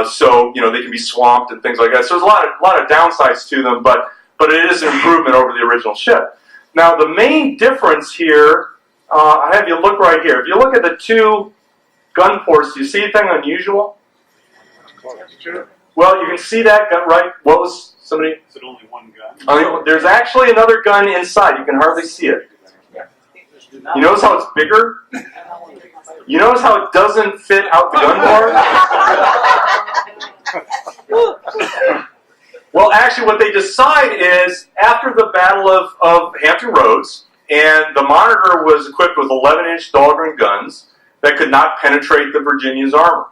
so they can be swamped and things like that. So there's a lot of downsides to them, but it is an improvement over the original ship. Now, the main difference here, I have you look right here. If you look at the 2 gun ports, do you see anything unusual? Well, you can see that gun, right? What was somebody?
Is it only one gun?
There's actually another gun inside. You can hardly see it. You notice how it's bigger? You notice how it doesn't fit out the gun bar? Well, actually, what they decide is, after the Battle of Hampton Roads, and the Monitor was equipped with 11-inch Dahlgren guns that could not penetrate the Virginia's armor.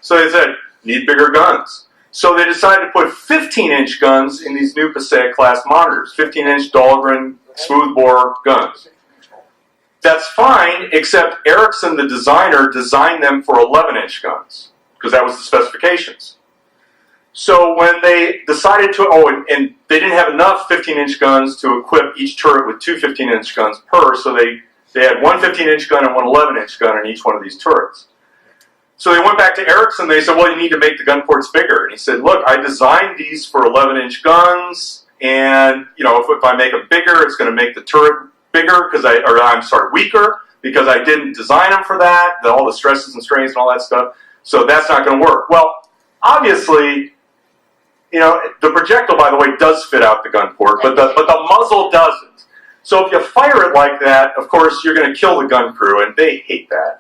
So they said, need bigger guns. So they decided to put 15-inch guns in these new Passaic-class Monitors, 15-inch Dahlgren smoothbore guns. That's fine, except Erickson, the designer, designed them for 11-inch guns, because that was the specifications. So when they decided to, and they didn't have enough 15-inch guns to equip each turret with two 15-inch guns per, so they had one 15-inch gun and one 11-inch gun in each one of these turrets. So they went back to Erickson, they said, well, you need to make the gun ports bigger. And he said, look, I designed these for 11-inch guns, and if I make them bigger, it's going to make the turret bigger, weaker, because I didn't design them for that, all the stresses and strains and all that stuff. So that's not going to work. Well, obviously, the projectile, by the way, does fit out the gun port, but the muzzle doesn't. So if you fire it like that, of course, you're going to kill the gun crew, and they hate that.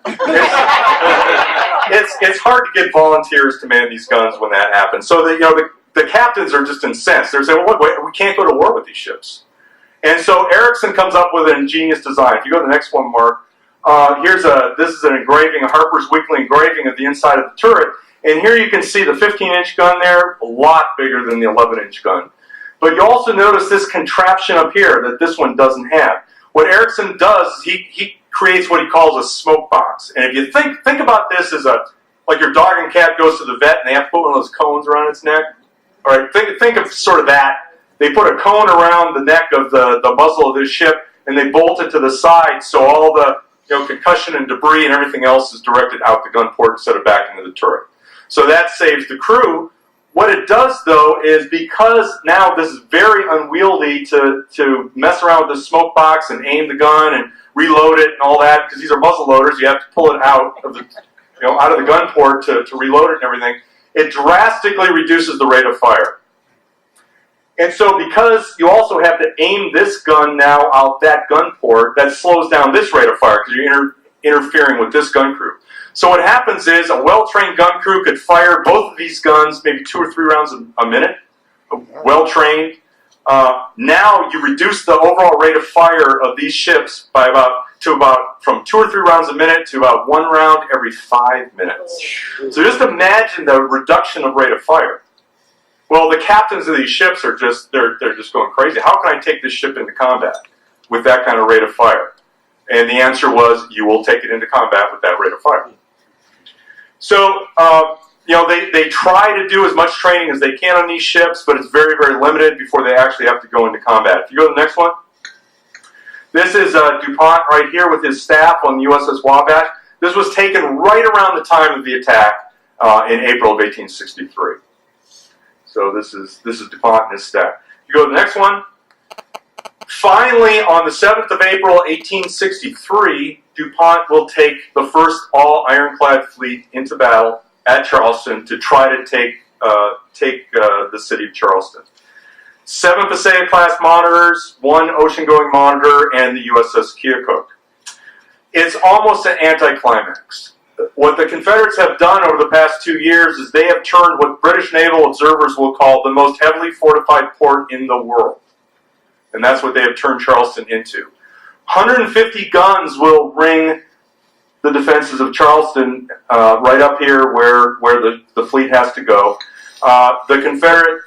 It's hard to get volunteers to man these guns when that happens. So the captains are just incensed. They're saying, well, look, we can't go to war with these ships. And so Erickson comes up with an ingenious design. If you go to the next one, Mark, this is an engraving, a Harper's Weekly engraving of the inside of the turret. And here you can see the 15-inch gun there, a lot bigger than the 11-inch gun. But you also notice this contraption up here that this one doesn't have. What Erickson does is he creates what he calls a smoke box. And if you think about this as like your dog and cat goes to the vet and they have to put one of those cones around its neck. All right, think of sort of that. They put a cone around the neck of the muzzle of this ship, and they bolt it to the side, so all the concussion and debris and everything else is directed out the gun port instead of back into the turret. So that saves the crew. What it does, though, is because now this is very unwieldy to mess around with the smoke box and aim the gun and reload it and all that, because these are muzzle loaders, you have to pull it out of the out of the gun port to reload it and everything. It drastically reduces the rate of fire. And so because you also have to aim this gun now out that gun port, that slows down this rate of fire because you're interfering with this gun crew. So what happens is a well-trained gun crew could fire both of these guns maybe 2 or 3 rounds a minute, well-trained. Now you reduce the overall rate of fire of these ships by from 2 or 3 rounds a minute to about 1 round every 5 minutes. So just imagine the reduction of rate of fire. Well, the captains of these ships are they're just going crazy. How can I take this ship into combat with that kind of rate of fire? And the answer was, you will take it into combat with that rate of fire. So, they try to do as much training as they can on these ships, but it's very, very limited before they actually have to go into combat. If you go to the next one. This is Dupont right here with his staff on the USS Wabash. This was taken right around the time of the attack in April of 1863. So this is Dupont and his staff. You go to the next one. Finally, on the 7th of April, 1863, Dupont will take the first all-ironclad fleet into battle at Charleston to try to take the city of Charleston. 7 Passaic-class monitors, 1 ocean-going monitor, and the USS Keokuk. It's almost an anticlimax. What the Confederates have done over the past 2 years is they have turned what British naval observers will call the most heavily fortified port in the world. And that's what they have turned Charleston into. 150 guns will ring the defenses of Charleston right up here where the fleet has to go. The Confederate,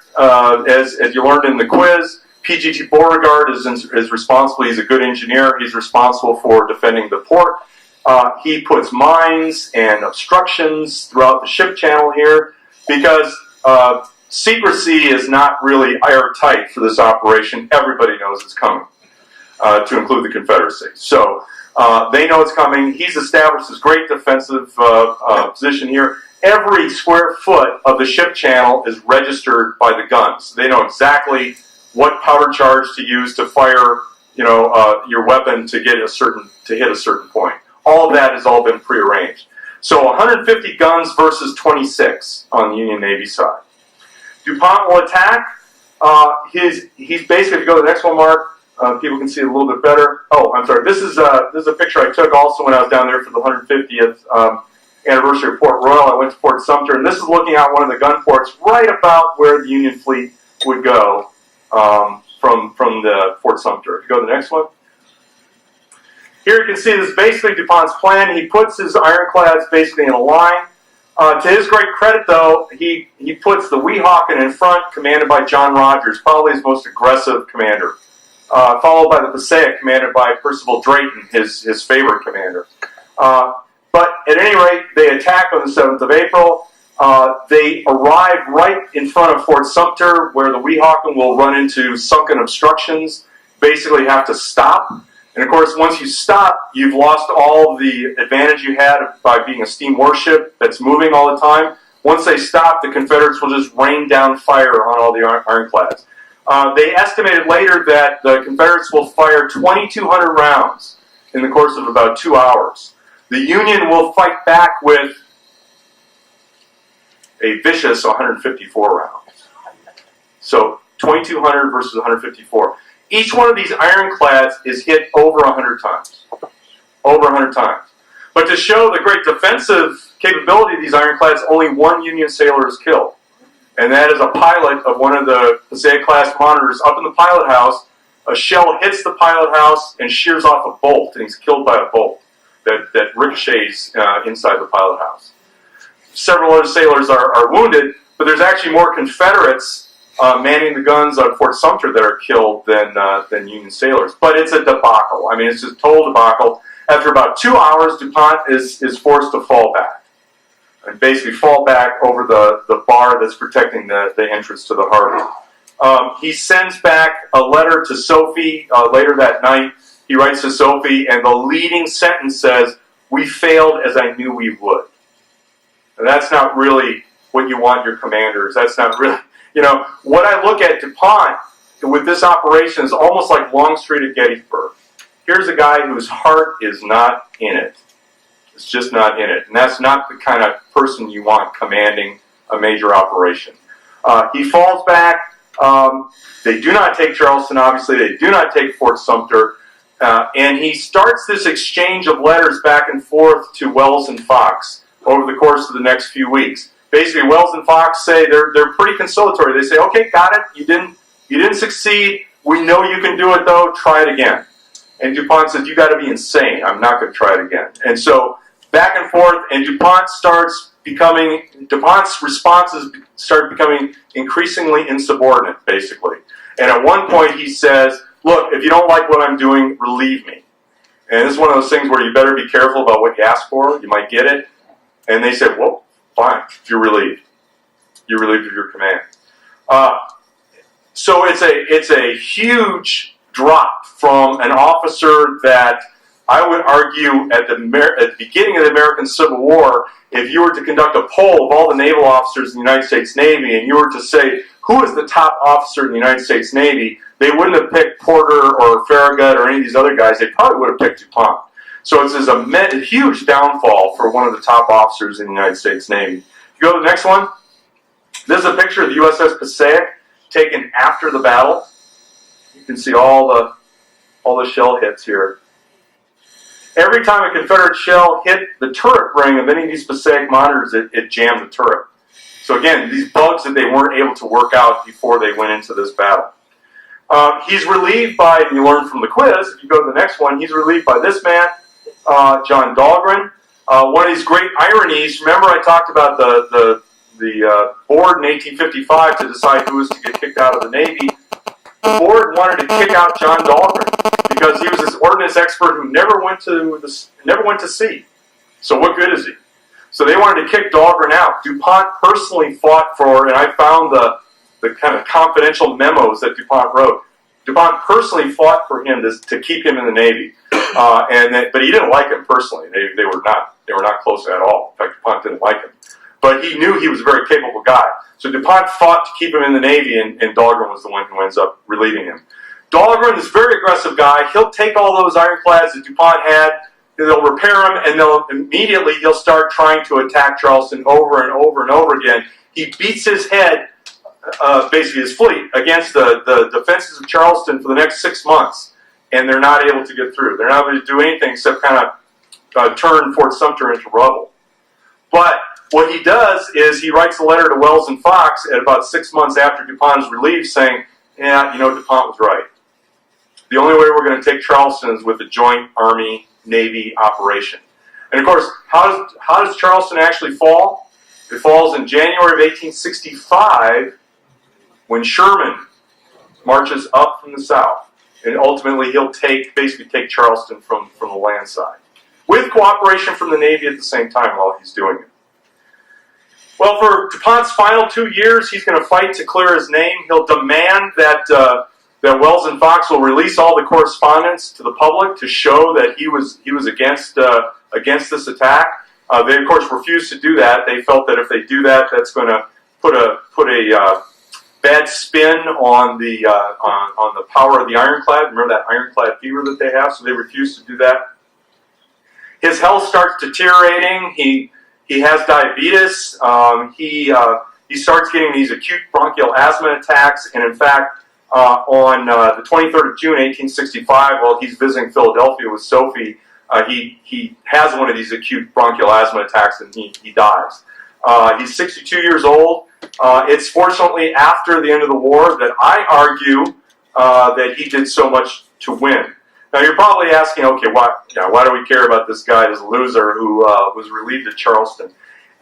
as you learned in the quiz, P.G.T. Beauregard is responsible. He's a good engineer. He's responsible for defending the port. He puts mines and obstructions throughout the ship channel here because secrecy is not really airtight for this operation. Everybody knows it's coming, to include the Confederacy. So they know it's coming. He's established this great defensive position here. Every square foot of the ship channel is registered by the guns. They know exactly what powder charge to use to fire, your weapon to hit a certain point. All of that has all been prearranged. So 150 guns versus 26 on the Union Navy side. Dupont will attack. He's basically, if you go to the next one, Mark, people can see it a little bit better. Oh, I'm sorry. This is a picture I took also when I was down there for the 150th anniversary of Port Royal. I went to Fort Sumter, and this is looking at one of the gun ports right about where the Union fleet would go from the Fort Sumter. If you go to the next one. Here you can see this is basically Dupont's plan. He puts his ironclads basically in a line. To his great credit, though, he puts the Weehawken in front, commanded by John Rogers, probably his most aggressive commander, followed by the Passaic, commanded by Percival Drayton, his favorite commander. But at any rate, they attack on the 7th of April. They arrive right in front of Fort Sumter, where the Weehawken will run into sunken obstructions, basically have to stop. And of course, once you stop, you've lost all the advantage you had by being a steam warship that's moving all the time. Once they stop, the Confederates will just rain down fire on all the ironclads. They estimated later that the Confederates will fire 2,200 rounds in the course of about 2 hours. The Union will fight back with a vicious 154 rounds. So 2,200 versus 154. Each one of these ironclads is hit over 100 times. Over 100 times. But to show the great defensive capability of these ironclads, only one Union sailor is killed. And that is a pilot of one of the Passaic-class monitors up in the pilot house. A shell hits the pilot house and shears off a bolt, and he's killed by a bolt that ricochets inside the pilot house. Several other sailors are wounded, but there's actually more Confederates manning the guns on Fort Sumter that are killed than Union sailors. But it's a debacle. I mean, it's just a total debacle. After about 2 hours, Dupont is forced to fall back. And basically fall back over the bar that's protecting the entrance to the harbor. He sends back a letter to Sophie later that night. He writes to Sophie, and the leading sentence says, "We failed as I knew we would." And that's not really what you want your commanders. That's not really... You know, what I look at Dupont with this operation is almost like Longstreet at Gettysburg. Here's a guy whose heart is not in it. It's just not in it. And that's not the kind of person you want commanding a major operation. He falls back. They do not take Charleston, obviously. They do not take Fort Sumter. And he starts this exchange of letters back and forth to Wells and Fox over the course of the next few weeks. Basically, Wells and Fox say they're pretty conciliatory. They say, "Okay, got it. You didn't succeed. We know you can do it, though. Try it again." And Dupont says, "You got to be insane. I'm not going to try it again." And so back and forth, and Dupont's responses start becoming increasingly insubordinate, basically. And at one point, he says, "Look, if you don't like what I'm doing, relieve me." And this is one of those things where you better be careful about what you ask for. You might get it. And they said, "Well, fine, you're relieved. You're relieved of your command." So it's a huge drop from an officer that I would argue at the beginning of the American Civil War, if you were to conduct a poll of all the naval officers in the United States Navy and you were to say, who is the top officer in the United States Navy, they wouldn't have picked Porter or Farragut or any of these other guys. They probably would have picked Dupont. So it's a huge downfall for one of the top officers in the United States Navy. If you go to the next one, this is a picture of the USS Passaic taken after the battle. You can see all the shell hits here. Every time a Confederate shell hit the turret ring of any of these Passaic monitors, it jammed the turret. So again, these bugs that they weren't able to work out before they went into this battle. He's relieved by, and you learn from the quiz, if you go to the next one, he's relieved by this man, John Dahlgren. One of these great ironies, remember I talked about the board in 1855 to decide who was to get kicked out of the Navy. The board wanted to kick out John Dahlgren because he was this ordnance expert who never went to sea. So what good is he? So they wanted to kick Dahlgren out. Dupont personally fought for, and I found the kind of confidential memos that Dupont wrote. Dupont personally fought for him to keep him in the Navy, but he didn't like him personally. They were not close at all. In fact, Dupont didn't like him, but he knew he was a very capable guy. So Dupont fought to keep him in the Navy, and Dahlgren was the one who ends up relieving him. Dahlgren is a very aggressive guy. He'll take all those ironclads that Dupont had, they'll repair them, and he'll start trying to attack Charleston over and over and over again. He beats his head basically his fleet, against the defenses of Charleston for the next 6 months, and they're not able to get through. They're not able to do anything except kind of turn Fort Sumter into rubble. But what he does is he writes a letter to Wells and Fox at about 6 months after Dupont is relieved saying, yeah, you know, Dupont was right. The only way we're going to take Charleston is with a joint Army-Navy operation. And of course, how does Charleston actually fall? It falls in January of 1865 when Sherman marches up from the south. And ultimately he'll basically take Charleston from the land side, with cooperation from the Navy at the same time while he's doing it. Well, for Dupont's final 2 years, he's going to fight to clear his name. He'll demand that Wells and Fox will release all the correspondence to the public to show that he was against this attack. They of course refused to do that. They felt that if they do that, that's going to put a bad spin on the power of the ironclad. Remember that ironclad fever that they have? So they refused to do that. His health starts deteriorating. He has diabetes. He starts getting these acute bronchial asthma attacks, and in fact, on the 23rd of June, 1865, while he's visiting Philadelphia with Sophie, he has one of these acute bronchial asthma attacks, and he dies. He's 62 years old. It's fortunately after the end of the war that I argue that he did so much to win. Now you're probably asking, okay, why do we care about this guy, this loser who was relieved at Charleston?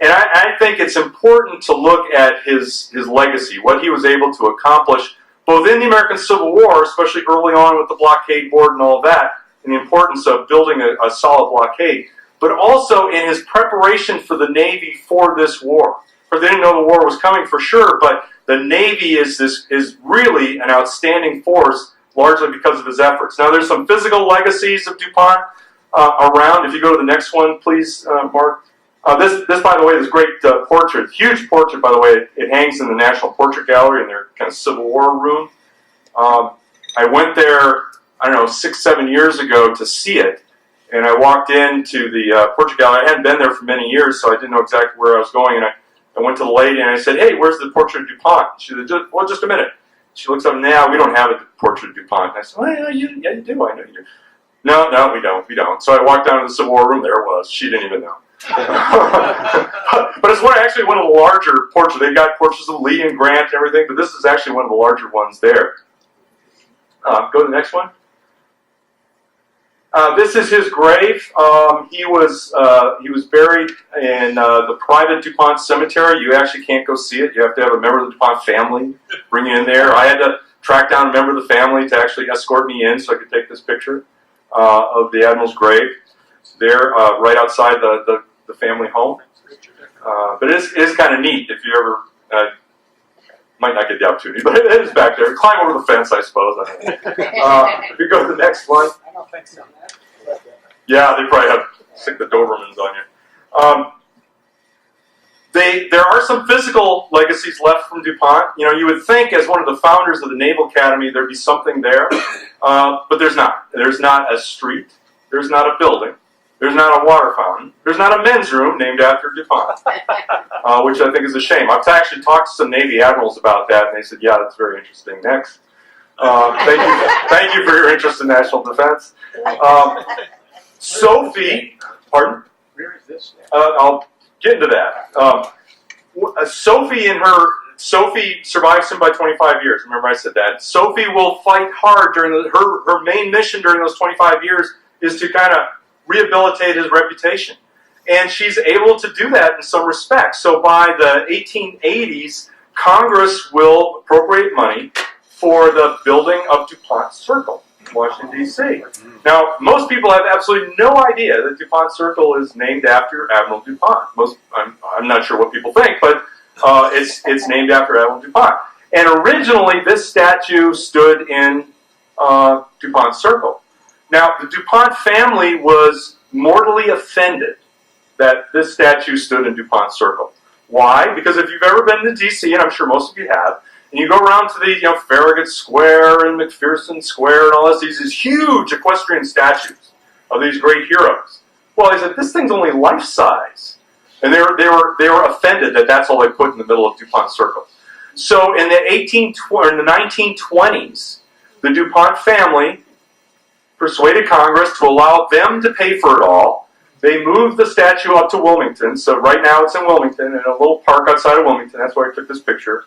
And I think it's important to look at his legacy, what he was able to accomplish, both in the American Civil War, especially early on with the Blockade Board and all of that, and the importance of building a solid blockade, but also in his preparation for the Navy for this war. They didn't know the war was coming for sure, but the Navy is really an outstanding force, largely because of his efforts. Now, there's some physical legacies of Dupont around. If you go to the next one, please, Mark. This, by the way, is great portrait, huge portrait, by the way. It hangs in the National Portrait Gallery in their kind of Civil War room. I went there, I don't know, 6-7 years ago to see it, and I walked into the Portrait Gallery. I hadn't been there for many years, so I didn't know exactly where I was going, and I went to the lady and I said, hey, where's the portrait of Dupont? She said, well, just a minute. She looks up, now we don't have a portrait of Dupont. And I said, well, yeah, you do, I know you do. No, we don't. So I walked down to the Civil War room, there it was. She didn't even know. But it's actually one of the larger portraits. They've got portraits of Lee and Grant and everything, but this is actually one of the larger ones there. Go to the next one. This is his grave. He was buried in the private Dupont cemetery. You actually can't go see it. You have to have a member of the Dupont family bring you in there. I had to track down a member of the family to actually escort me in so I could take this picture of the Admiral's grave. It's there, right outside the family home. But it is kind of neat if you ever might not get the opportunity, but it is back there. Climb over the fence, I suppose. If you go to the next one.
I don't think so.
Yeah, they probably have stick the Dobermans on you. There are some physical legacies left from Dupont. You know, you would think as one of the founders of the Naval Academy there'd be something there, but there's not. There's not a street. There's not a building. There's not a water fountain. There's not a men's room named after Dupont, which I think is a shame. I've actually talked to some Navy admirals about that, and they said, yeah, that's very interesting. Next. Thank you for your interest in national defense. Sophie, pardon?
Where is this?
I'll get into that. Sophie survives him by 25 years. Remember I said that. Sophie will fight hard during her main mission during those 25 years is to kind of rehabilitate his reputation. And she's able to do that in some respects. So by the 1880s, Congress will appropriate money for the building of Dupont Circle in Washington, D.C. Now, most people have absolutely no idea that Dupont Circle is named after Admiral Dupont. I'm not sure what people think, but it's named after Admiral Dupont. And originally, this statue stood in Dupont Circle. Now, the Dupont family was mortally offended that this statue stood in Dupont Circle. Why? Because if you've ever been to D.C., and I'm sure most of you have, and you go around to the Farragut Square and McPherson Square and all this, these huge equestrian statues of these great heroes. Well, he said, this thing's only life-size. And they were offended that that's all they put in the middle of Dupont Circle. So in the 1920s, the Dupont family persuaded Congress to allow them to pay for it all. They moved the statue up to Wilmington, so right now it's in Wilmington, in a little park outside of Wilmington. That's why I took this picture.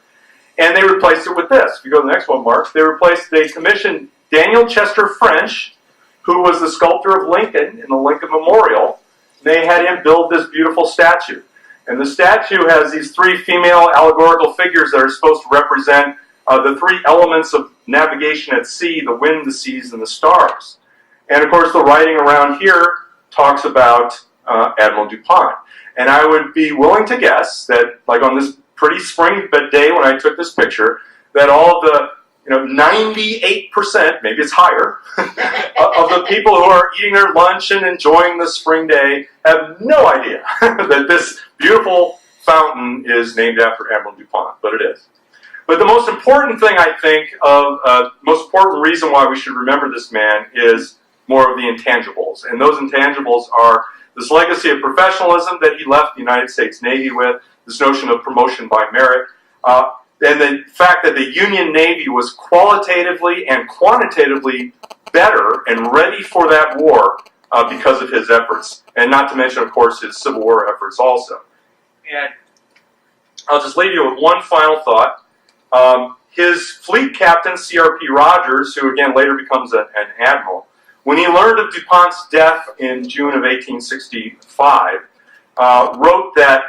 And they replaced it with this. If you go to the next one, Mark, they commissioned Daniel Chester French, who was the sculptor of Lincoln in the Lincoln Memorial. They had him build this beautiful statue. And the statue has these three female allegorical figures that are supposed to represent the three elements of navigation at sea: the wind, the seas, and the stars. And of course, the writing around here talks about Admiral Dupont. And I would be willing to guess that, like on this pretty spring day when I took this picture, that all of the 98%, maybe it's higher, of the people who are eating their lunch and enjoying the spring day have no idea that this beautiful fountain is named after Admiral Dupont, but it is. But the most important thing, I think, most important reason why we should remember this man is more of the intangibles. And those intangibles are this legacy of professionalism that he left the United States Navy with, this notion of promotion by merit, and the fact that the Union Navy was qualitatively and quantitatively better and ready for that war because of his efforts, and not to mention, of course, his Civil War efforts also. And I'll just leave you with one final thought. His fleet captain, C.R.P. Rogers, who again later becomes an admiral, when he learned of DuPont's death in June of 1865, wrote that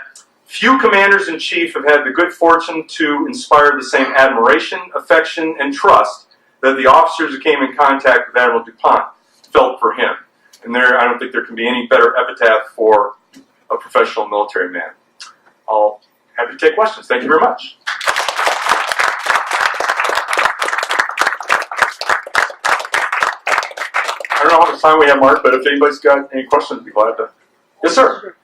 few commanders-in-chief have had the good fortune to inspire the same admiration, affection, and trust that the officers who came in contact with Admiral Dupont felt for him. And I don't think there can be any better epitaph for a professional military man. I'll happy to take questions. Thank you very much. I don't know how much time we have, Mark, but if anybody's got any questions, I'd be glad to. Yes, sir.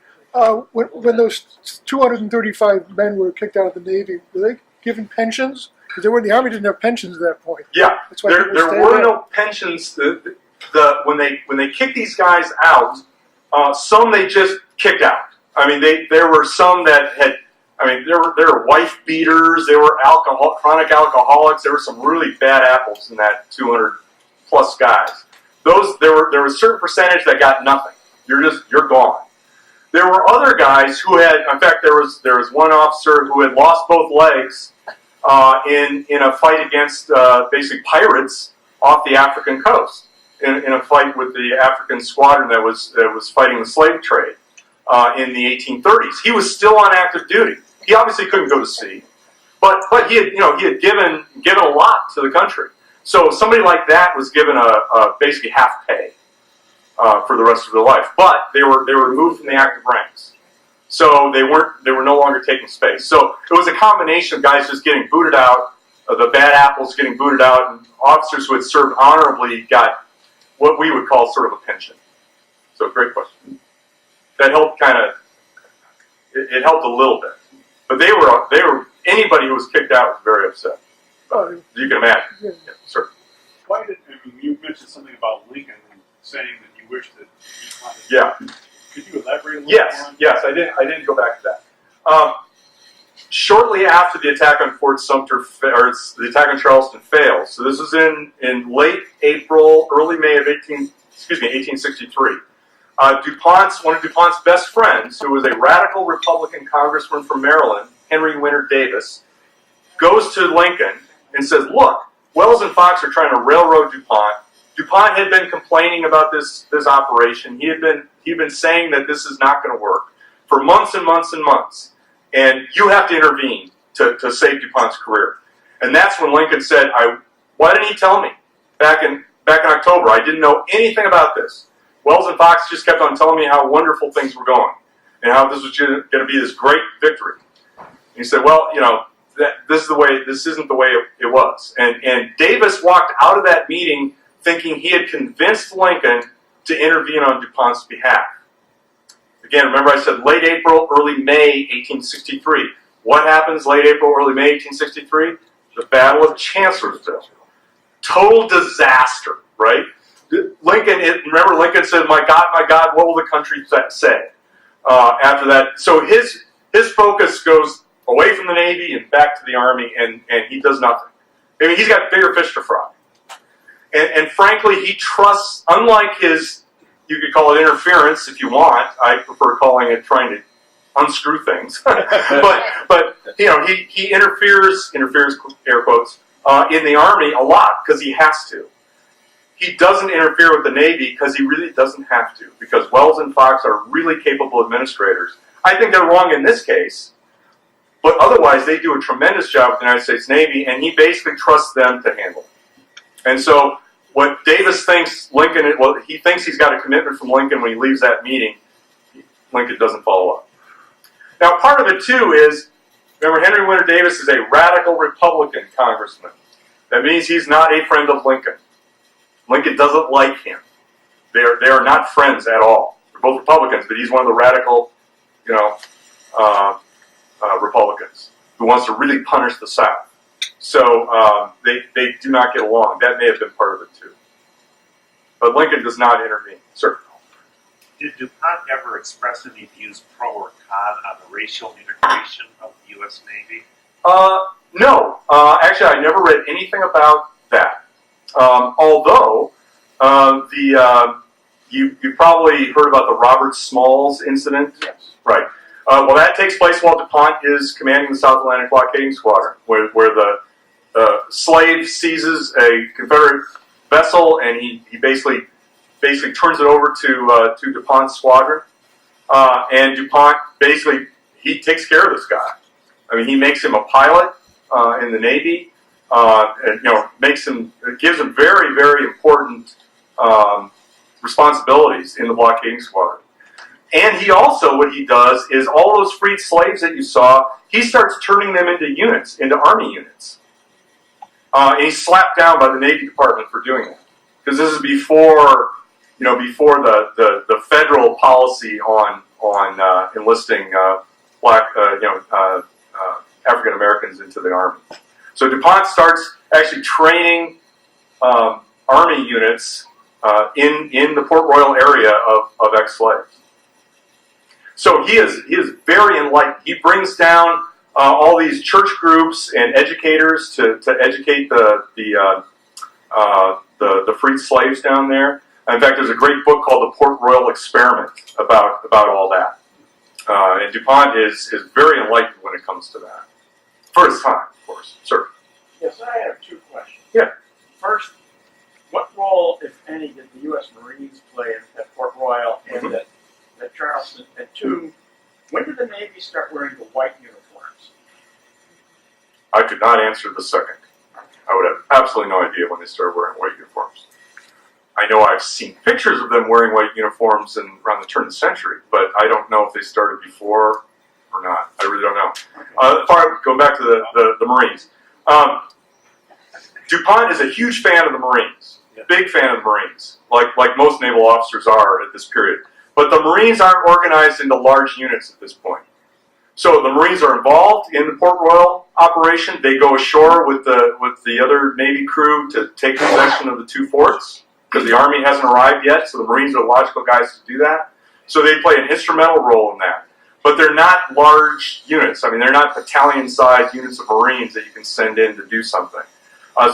When those 235 men were kicked out of the Navy, were they given pensions? Because the Army didn't have pensions at that point.
Yeah,
that's why
there were no pensions. When they kicked these guys out, some they just kicked out. I mean, there were some that had. I mean, there were wife beaters. There were chronic alcoholics. There were some really bad apples in that 200 plus guys. There was a certain percentage that got nothing. You're gone. There were other guys who had, in fact, there was one officer who had lost both legs in a fight against basic pirates off the African coast, in a fight with the African squadron that was fighting the slave trade in the 1830s. He was still on active duty. He obviously couldn't go to sea, but he had given a lot to the country. So somebody like that was given a basically half pay for the rest of their life, but they were removed from the active ranks, so they were no longer taking space. So it was a combination of guys just getting booted out, the bad apples getting booted out, and officers who had served honorably got what we would call sort of a pension. So great question. That helped it helped a little bit, but they were anybody who was kicked out was very upset. You can imagine.
Yeah.
Yeah, sir.
Why did you mentioned something about Lincoln saying that you wished that he wanted?
Yeah.
Could you elaborate a little more on that?
Yes, I didn't go back to that. Shortly after the attack on Fort Sumter, or the attack on Charleston failed, so this was in late April, early May of 1863. One of DuPont's best friends, who was a radical Republican congressman from Maryland, Henry Winter Davis, goes to Lincoln and says, "Look, Wells and Fox are trying to railroad DuPont. DuPont had been complaining about this operation. He'd been saying that this is not going to work for months and months and months, and you have to intervene to save DuPont's career." And that's when Lincoln said, "Why didn't he tell me back in October? I didn't know anything about this. Wells and Fox just kept on telling me how wonderful things were going and how this was going to be this great victory." And he said, "Well, this isn't the way it was." And Davis walked out of that meeting thinking he had convinced Lincoln to intervene on DuPont's behalf. Again, remember I said late April, early May 1863. What happens late April, early May 1863? The Battle of Chancellorsville. Total disaster, right? Remember Lincoln said, my God, what will the country say?" After that, so his focus goes away from the Navy and back to the Army, and he does nothing. I mean, he's got bigger fish to fry. And frankly, he trusts, unlike his, you could call it interference if you want. I prefer calling it trying to unscrew things. but you know, he interferes air quotes, in the Army a lot because he has to. He doesn't interfere with the Navy because he really doesn't have to, because Wells and Fox are really capable administrators. I think they're wrong in this case, but otherwise they do a tremendous job with the United States Navy, and he basically trusts them to handle it. And so what Davis thinks he thinks he's got a commitment from Lincoln when he leaves that meeting. Lincoln doesn't follow up. Now, part of it too is, remember, Henry Winter Davis is a radical Republican congressman. That means he's not a friend of Lincoln. Lincoln doesn't like him. They are not friends at all. They're both Republicans, but he's one of the radical, Republicans who wants to really punish the South. So they do not get along. That may have been part of it too. But Lincoln does not intervene. Sir.
Did Dupont ever express any views pro or con on the racial integration of the U.S. Navy?
No. Actually, I never read anything about that. Although, you probably heard about the Robert Smalls incident?
Yes.
Right. Well, that takes place while Dupont is commanding the South Atlantic Blockading Squadron, where the slave seizes a Confederate vessel, and he basically turns it over to Dupont's squadron. And Dupont basically, he takes care of this guy. I mean, he makes him a pilot in the Navy, and gives him very, very important responsibilities in the blockading squadron. And he also, what he does is all those freed slaves that you saw, he starts turning them into units, into Army units. And he's slapped down by the Navy Department for doing that, because this is before the federal policy on enlisting African Americans into the Army. So Dupont starts actually training Army units in the Port Royal area of ex-slaves. So he is very enlightened. He brings down all these church groups and educators to educate the freed slaves down there. In fact, there's a great book called The Port Royal Experiment about all that. And Dupont is very enlightened when it comes to that. For his time, of course. Sir.
Yes, I have two questions.
Yeah.
First, what role, if any, did the U.S. Marines play at Port Royal and at Charleston? And two, when did the Navy start wearing the white uniforms?
I could not answer the second. I would have absolutely no idea when they started wearing white uniforms. I know I've seen pictures of them wearing white uniforms around the turn of the century, but I don't know if they started before or not. I really don't know. Going back to the Marines. Dupont is a huge fan of the Marines. Big fan of the Marines, like most naval officers are at this period. But the Marines aren't organized into large units at this point. So the Marines are involved in the Port Royal operation. They go ashore with the other Navy crew to take possession of the two forts, because the Army hasn't arrived yet, so the Marines are the logical guys to do that. So they play an instrumental role in that. But they're not large units. I mean, they're not battalion-sized units of Marines that you can send in to do something.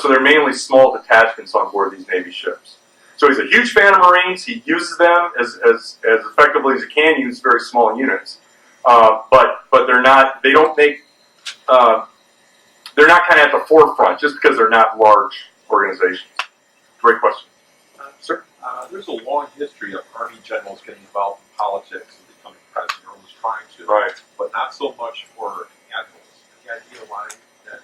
So they're mainly small detachments on board these Navy ships. So he's a huge fan of Marines. He uses them as effectively as he can use very small units. But they're not. They don't make. They're not kind of at the forefront just because they're not large organizations. Great question, sir.
There's a long history of Army generals getting involved in politics and becoming president, or at least trying to.
Right.
But not so much for admirals. Any idea why that is?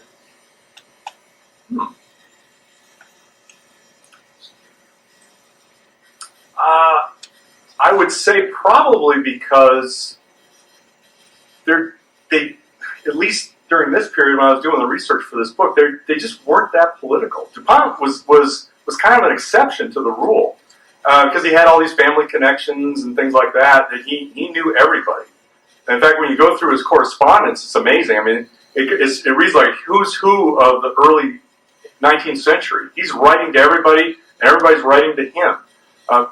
I would say probably because they at least during this period when I was doing the research for this book, they just weren't that political. Dupont was kind of an exception to the rule because he had all these family connections and things like that he knew everybody. And in fact, when you go through his correspondence, it's amazing. I mean, it reads like who's who of the early 19th century. He's writing to everybody, and everybody's writing to him.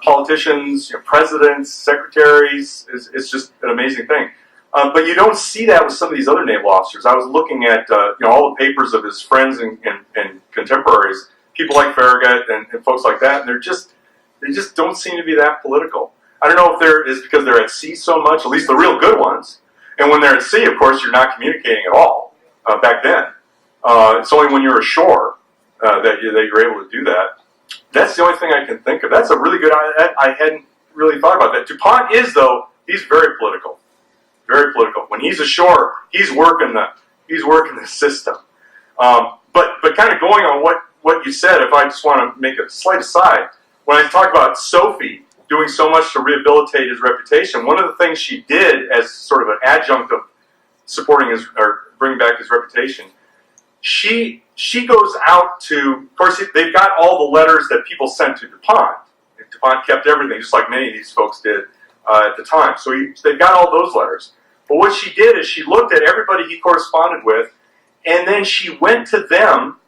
Politicians, presidents, secretaries, it's just an amazing thing. But you don't see that with some of these other naval officers. I was looking at all the papers of his friends and contemporaries, people like Farragut and folks like that, and they just don't seem to be that political. I don't know if there is because they're at sea so much, at least the real good ones. And when they're at sea, of course, you're not communicating at all. Back then, it's only when you're ashore that you're able to do that. That's the only thing I can think of. That's a really good. I hadn't really thought about that. Dupont is, though, he's very political. Very political. When he's ashore, he's working the system. But kind of going on what you said, if I just want to make a slight aside, when I talk about Sophie doing so much to rehabilitate his reputation, one of the things she did as sort of an adjunct of supporting his or bringing back his reputation, she goes out to, of course, they've got all the letters that people sent to Dupont. Dupont kept everything, just like many of these folks did at the time. So they've got all those letters. But what she did is she looked at everybody he corresponded with, and then she went to them,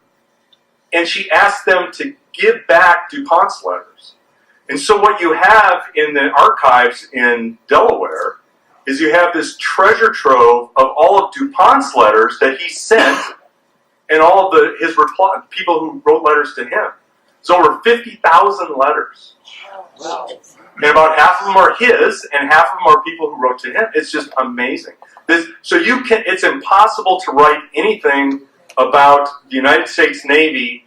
and she asked them to give back Dupont's letters. And so what you have in the archives in Delaware is you have this treasure trove of all of Dupont's letters that he sent and all of his people who wrote letters to him. It's over 50,000 letters.
Wow.
And about half of them are his, and half of them are people who wrote to him. It's just amazing. It's impossible to write anything about the United States Navy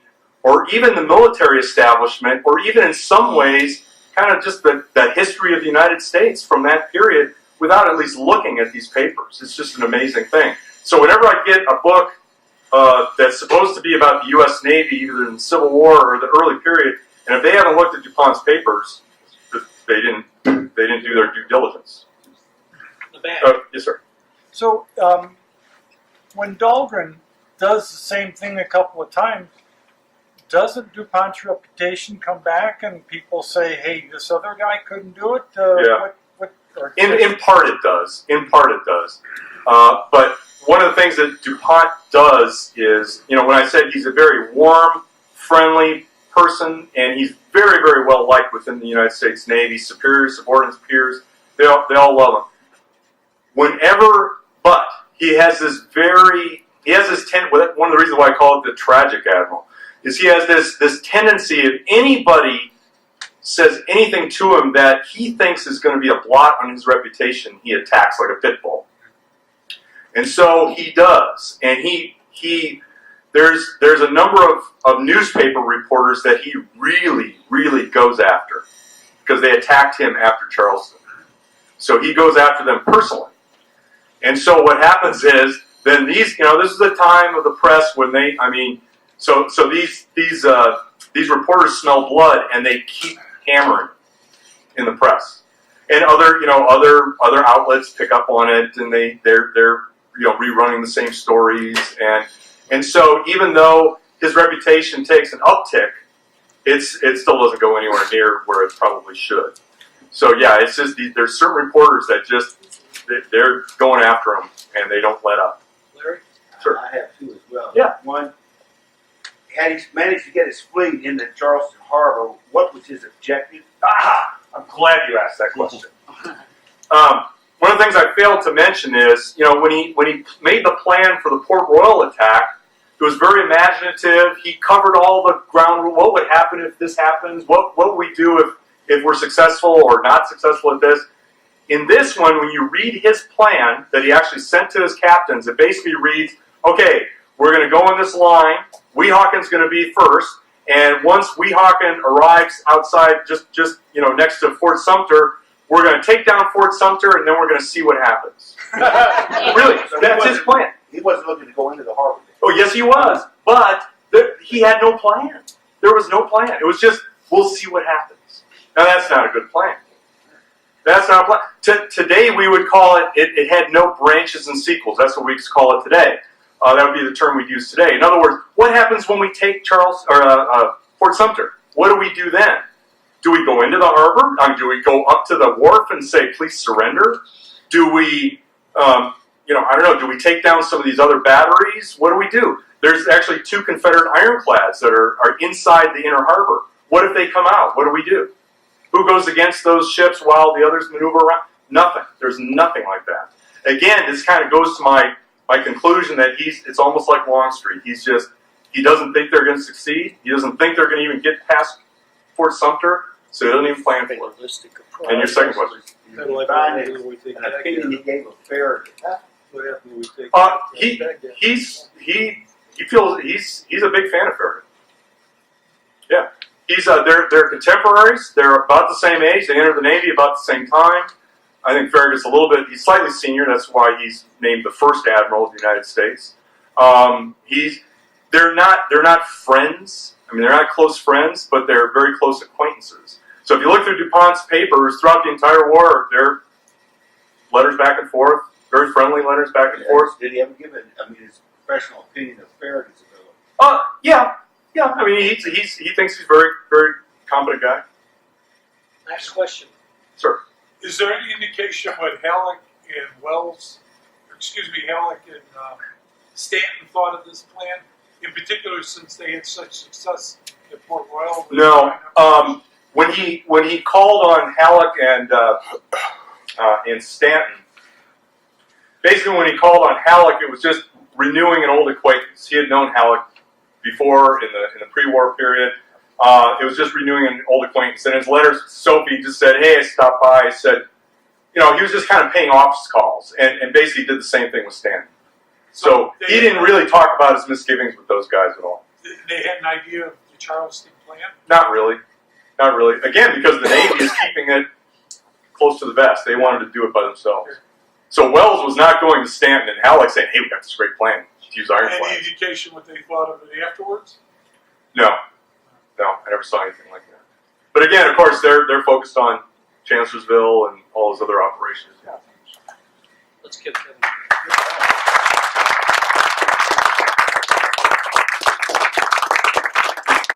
or even the military establishment, or even in some ways, kind of just the history of the United States from that period without at least looking at these papers. It's just an amazing thing. So whenever I get a book that's supposed to be about the U.S. Navy, either in the Civil War or the early period, and if they haven't looked at Dupont's papers, they didn't do their due diligence.
The back.
Yes, sir.
So when Dahlgren does the same thing a couple of times, doesn't Dupont's reputation come back and people say, hey, this other guy couldn't do it?
Yeah. In part it does. In part it does. But one of the things that Dupont does is, when I said he's a very warm, friendly person, and he's very, very well liked within the United States Navy, superiors, subordinates, peers, they all love him. But he has this one of the reasons why I call it the tragic admiral, is he has this tendency, if anybody says anything to him that he thinks is going to be a blot on his reputation, he attacks like a pit bull. And so he does. And there's a number of newspaper reporters that he really, really goes after because they attacked him after Charleston. So he goes after them personally. And so what happens is, then this is the time of the press when so these reporters smell blood and they keep hammering in the press, and other outlets pick up on it, and they're rerunning the same stories, and so even though his reputation takes an uptick, it still doesn't go anywhere near where it probably should. So yeah, it's just there's certain reporters that they're going after him and they don't let up.
Larry?
Sure.
I have two as well.
Yeah.
One, had he managed to get his fleet into Charleston Harbor, what was his objective?
I'm glad you asked that question. One of the things I failed to mention is, when he made the plan for the Port Royal attack, it was very imaginative. He covered all the ground. What would happen if this happens? What would we do if we're successful or not successful at this? In this one, when you read his plan that he actually sent to his captains, it basically reads, okay, we're going to go on this line. Weehawken's going to be first. And once Weehawken arrives outside, just next to Fort Sumter, we're going to take down Fort Sumter, and then we're going to see what happens. Really,
So
that's his plan.
He wasn't looking to go into the harbor.
Oh, yes, he was. But he had no plan. There was no plan. It was just, we'll see what happens. Now, that's not a good plan. That's not a plan. Today, we would call it had no branches and sequels. That's what we call it today. That would be the term we'd use today. In other words, what happens when we take Fort Sumter? What do we do then? Do we go into the harbor? Do we go up to the wharf and say, please surrender? Do we, I don't know, do we take down some of these other batteries? What do we do? There's actually 2 Confederate ironclads that are inside the inner harbor. What if they come out? What do we do? Who goes against those ships while the others maneuver around? Nothing. There's nothing like that. again, this kind of goes to my conclusion that it's almost like Longstreet. He doesn't think they're going to succeed. He doesn't think they're going to even get past Fort Sumter, so he doesn't even plan for it.
Realistic approach.
And your second question?
Kind of like
Fine,
when we take
An opinion he gave a fair.
What happened when we take
He feels he's a big fan of Farragut. Yeah, they're contemporaries. They're about the same age. They entered the Navy about the same time. I think Farragut's he's slightly senior. That's why he's named the first Admiral of the United States. They're not friends. I mean, they're not close friends, but they're very close acquaintances. So if you look through DuPont's papers throughout the entire war, they're letters back and forth, very friendly letters back and forth.
Did he ever give his professional opinion of Farragut's ability?
Yeah. I mean, he thinks he's a very, very competent guy.
Last question.
Sir.
Is there any indication what Halleck and Halleck and Stanton thought of this plan? In particular, since they had such success at Port Royal?
No. When he called on Halleck and Stanton, basically when he called on Halleck, it was just renewing an old acquaintance. He had known Halleck before in the pre-war period. It was just renewing an old acquaintance. And his letters to Sophie just said, "Hey, I stopped by." I said, he was just kind of paying office calls, and basically did the same thing with Stanton. So he didn't really talk about his misgivings with those guys at all.
They had an idea of the Charleston plan?
Not really. Again, because the Navy is keeping it close to the vest. They wanted to do it by themselves. So Wells was not going to Stanton and Halleck saying, "Hey, we got this great plan to use ironclads."
Any indication what they thought of it afterwards?
No, I never saw anything like that. But again, of course, they're focused on Chancellorsville and all those other operations.
Let's give them.